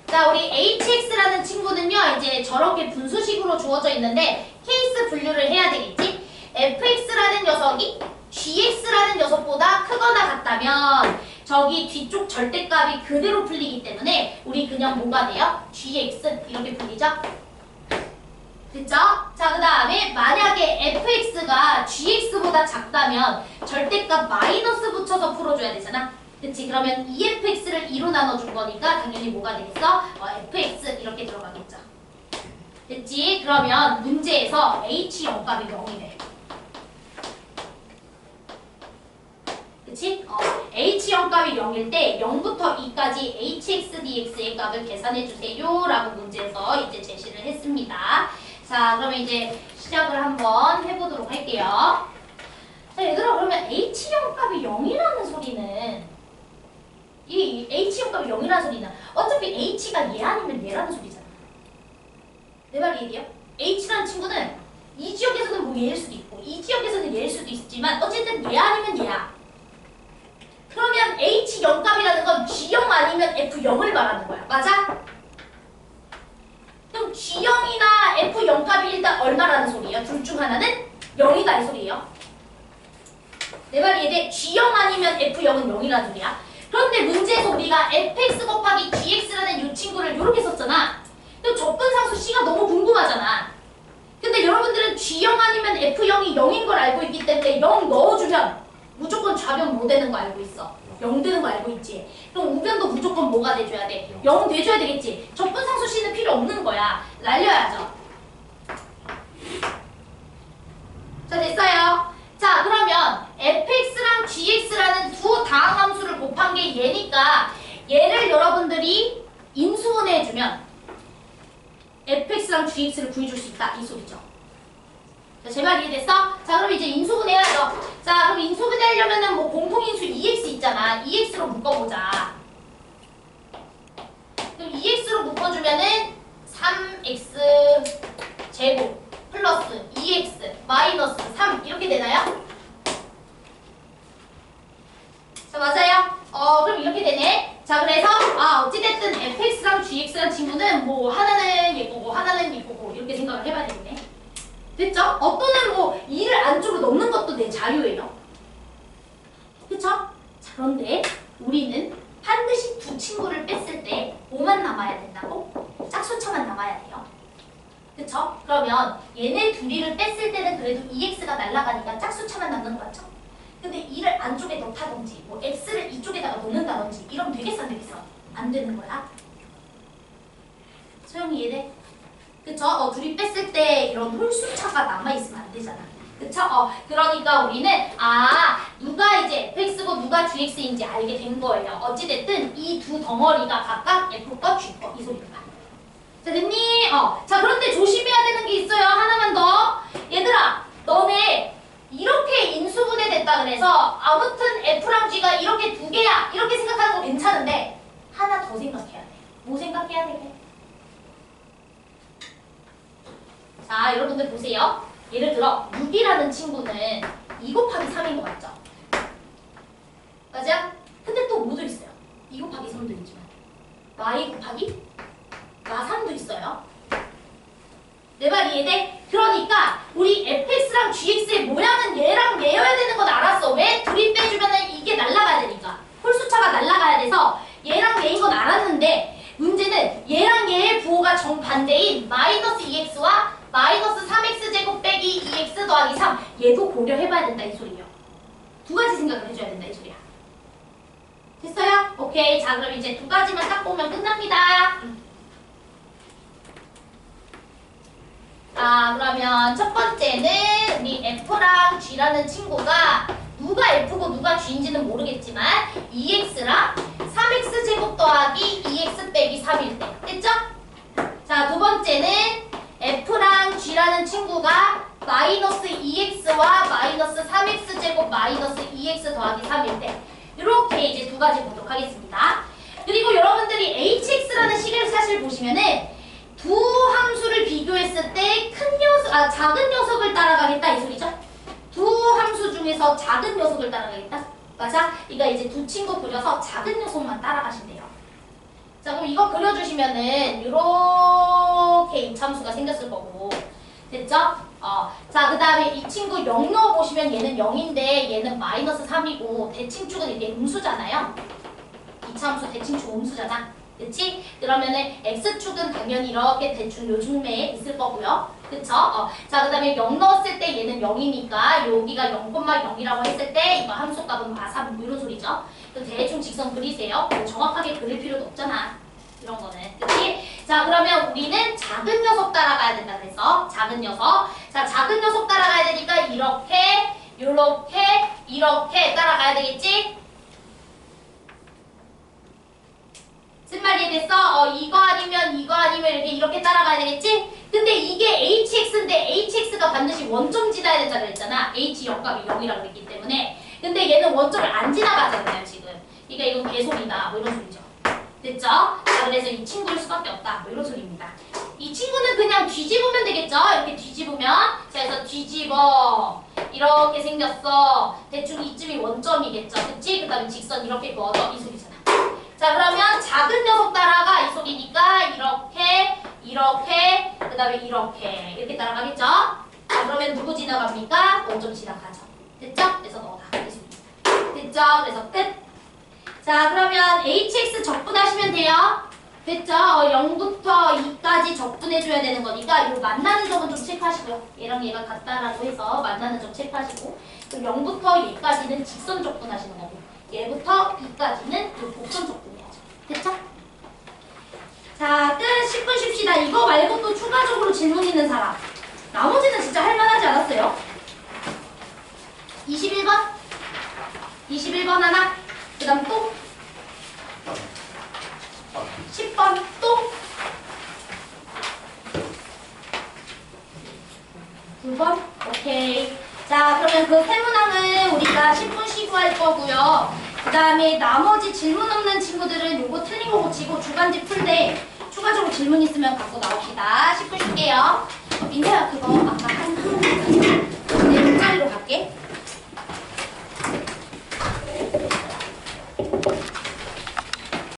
자, 우리 hx라는 친구는요, 이제 저렇게 분수식으로 주어져 있는데 케이스 분류를 해야 되겠지? fx라는 녀석이 gx라는 녀석보다 크거나 같다면 저기 뒤쪽 절대값이 그대로 풀리기 때문에 우리 그냥 뭐가 돼요? gx 이렇게 풀리죠? 됐죠? 자, 그 다음에 만약에 fx가 gx보다 작다면 절대값 마이너스 붙여서 풀어줘야 되잖아. 그치? 그러면 2fx를 2로 나눠준 거니까 당연히 뭐가 되겠어? fx 이렇게 들어가겠죠. 됐지? 그러면 문제에서 h 0값이 0이래. 그치? h 0값이 0일 때 0부터 2까지 hx dx의 값을 계산해주세요 라고 문제에서 이제 제시를 했습니다. 자, 그러면 이제 시작을 한번 해보도록 할게요. 자, 얘들아, 그러면 h0값이 0이라는 소리는 이 h0값이 0이라는 소리는 어차피 h가 얘 아니면 얘라는 소리잖아. 내 말이 이해돼요? h라는 친구는 이 지역에서는 뭐 얘일 수도 있고 이 지역에서는 얘일 수도 있지만 어쨌든 얘 아니면 얘야. 그러면 h0값이라는 건 g0 아니면 f0을 말하는 거야. 맞아? 그럼 G0이나 F0값이 일단 얼마라는 소리예요? 둘 중 하나는 0이다 이 소리예요. 내 말이 이해돼? G0 아니면 F0은 0이라는 소리야. 그런데 문제에서 우리가 fx 곱하기 gx라는 이 친구를 이렇게 썼잖아. 그럼 적분상수 C가 너무 궁금하잖아. 근데 여러분들은 G0 아니면 F0이 0인 걸 알고 있기 때문에 0 넣어주면 무조건 좌변 뭐 되는 거 알고 있어? 0 되는 거 알고 있지? 그럼 우변도 무조건 뭐가 돼줘야 돼? 0 돼줘야 되겠지? 적분상수 C는 필요 없는 거야. 날려야죠. 자, 됐어요. 자, 그러면 fx랑 gx라는 두 다항함수를 곱한 게 얘니까 얘를 여러분들이 인수분해해주면 fx랑 gx를 구해줄 수 있다. 이 소리죠. 자, 제 말 이해됐어? 자, 그럼 이제 인수분해해야죠. 자, 그럼 인수분해하려면은 뭐 공통인수 2x 있잖아. 2x로 묶어보자. 그럼 2x로 묶어주면은 3x 제곱 플러스 2x 마이너스 3 이렇게 되나요? 자, 맞아요? 그럼 이렇게 되네. 자, 그래서 어찌됐든 fx랑 gx라는 친구는 뭐 하나는 예쁘고 하나는 이쁘고 이렇게 생각을 해봐야 되겠네. 됐죠? 어떤 애는 뭐 2를 안쪽으로 넣는 것도 내 자유예요. 그쵸? 자, 그런데 우리는 반드시 두 친구를 뺐을 때 5만 남아야 된다고? 짝수차만 남아야 돼요. 그쵸? 그러면 얘네 둘이를 뺐을 때는 그래도 2x가 날아가니까 짝수차만 남는 거 맞죠? 근데 2를 안쪽에 넣다든지 뭐 x를 이쪽에다가 넣는다든지 이러면 되겠어 안 되겠어? 안 되는 거야. 소영이 이해돼? 그쵸? 둘이 뺐을 때 이런 홀수차가 남아있으면 안 되잖아. 그쵸? 그러니까 우리는 누가 이제 fx고 누가 gx인지 알게 된 거예요. 어찌됐든 이 두 덩어리가 각각 f과 g거 이 소리가. 자, 됐니? 자, 그런데 조심해야 되는 게 있어요. 하나만 더. 얘들아, 너네 이렇게 인수분해 됐다 그래서 아무튼 f랑 g가 이렇게 두 개야. 이렇게 생각하는 거 괜찮은데 하나 더 생각해야 돼. 뭐 생각해야 돼? 자, 여러분들 보세요. 예를 들어 6이라는 친구는 2 곱하기 3인 거 맞죠? 맞아? 근데 또 뭐도 있어요. 2 곱하기 3도 있지만 y 곱하기 마 3도 있어요. 내 말 이해돼? 그러니까 우리 fx랑 gx의 모양은 얘랑 얘여야 되는 건 알았어. 왜? 둘이 빼주면은 이게 날아가야 되니까. 홀수차가 날아가야 돼서 얘랑 얘인 건 알았는데 문제는 얘랑 얘의 부호가 정반대인 마이너스 2x와 마이너스 3x제곱 빼기 2x 더하기 3 얘도 고려해봐야 된다 이 소리예요. 두 가지 생각을 해줘야 된다 이 소리야. 됐어요? 오케이. 자, 그럼 이제 두 가지만 딱 보면 끝납니다. 그러면 첫 번째는 우리 f랑 g라는 친구가 누가 f고 누가 g인지는 모르겠지만 2x랑 3x제곱 더하기 2x 빼기 3일 때 됐죠? 자, 두 번째는 f랑 g라는 친구가 마이너스 2x와 마이너스 3x제곱 마이너스 2x 더하기 3일 때 이렇게 이제 두 가지 보도록 하겠습니다. 그리고 여러분들이 hx라는 식을 사실 보시면은 두 함수를 비교했을 때 작은 녀석을 따라가겠다 이 소리죠? 두 함수 중에서 작은 녀석을 따라가겠다? 맞아? 그러니까 이제 두 친구 그려서 작은 녀석만 따라가신대요. 자, 그럼 이거 그려주시면은 이렇게 이참수가 생겼을 거고 됐죠? 자, 그 다음에 이 친구 0 넣어보시면 얘는 0인데 얘는 마이너스 3이고 대칭축은 이게 음수잖아요. 이참수 대칭축 음수잖아. 그치? 그러면은 x축은 당연히 이렇게 대충 요즘에 있을 거고요. 그쵸? 자, 그 다음에 0 넣었을 때 얘는 0이니까 여기가 0,0이라고 했을 때 이거 함수값은 마3 뭐 이런 소리죠. 대충 직선 그리세요. 뭐 정확하게 그릴 필요도 없잖아. 이런 거는. 그치? 자, 그러면 우리는 작은 녀석 따라가야 된다 그래서 작은 녀석. 자, 작은 녀석 따라가야 되니까 이렇게 요렇게 이렇게 따라가야 되겠지? 쓴말 이해됐어? 이거 아니면 이렇게 따라가야 되겠지? 근데 이게 hx인데 hx가 반드시 원점 지나야 된다고 했잖아. h 역값이 0이라고 했기 때문에. 근데 얘는 원점을 안 지나가잖아요 지금. 그러니까 이건 개소리다 뭐 이런 소리죠. 됐죠? 자, 그래서 이 친구일 수밖에 없다 뭐 이런 소리입니다. 이 친구는 그냥 뒤집으면 되겠죠? 이렇게 뒤집으면. 자, 그래서 뒤집어 이렇게 생겼어. 대충 이쯤이 원점이겠죠. 그치? 그 다음에 직선 이렇게 그어져 이 소리잖아. 자, 그러면 작은 녀석 따라가 이 소리니까 이렇게 그 다음에 이렇게 따라가겠죠? 자, 그러면 누구 지나갑니까? 원점 지나가죠. 됐죠? 그래서 넣어라 이 소리입니다. 됐죠? 그래서 끝. 자, 그러면 hx 적분하시면 돼요. 됐죠? 0부터 2까지 적분해줘야 되는 거니까 이 만나는 점은 좀 체크하시고요. 얘랑 얘가 같다라고 해서 만나는 점 체크하시고, 그리고 0부터 얘까지는 직선 적분하시는 거고, 얘부터 B까지는 이 곡선 적분해야죠. 됐죠? 자, 끝. 10분 쉽시다. 이거 말고 또 추가적으로 질문 있는 사람. 나머지는 진짜 할만하지 않았어요? 21번? 21번 하나? 그 다음 또? 10번 또? 9번? 오케이. 자, 그러면 그 세 문항은 우리가 10분 쉬고 할 거고요. 그 다음에 나머지 질문 없는 친구들은 요거 틀린 거 고치고 주간지 풀 때 추가적으로 질문 있으면 갖고 나옵시다. 10분 쉴게요.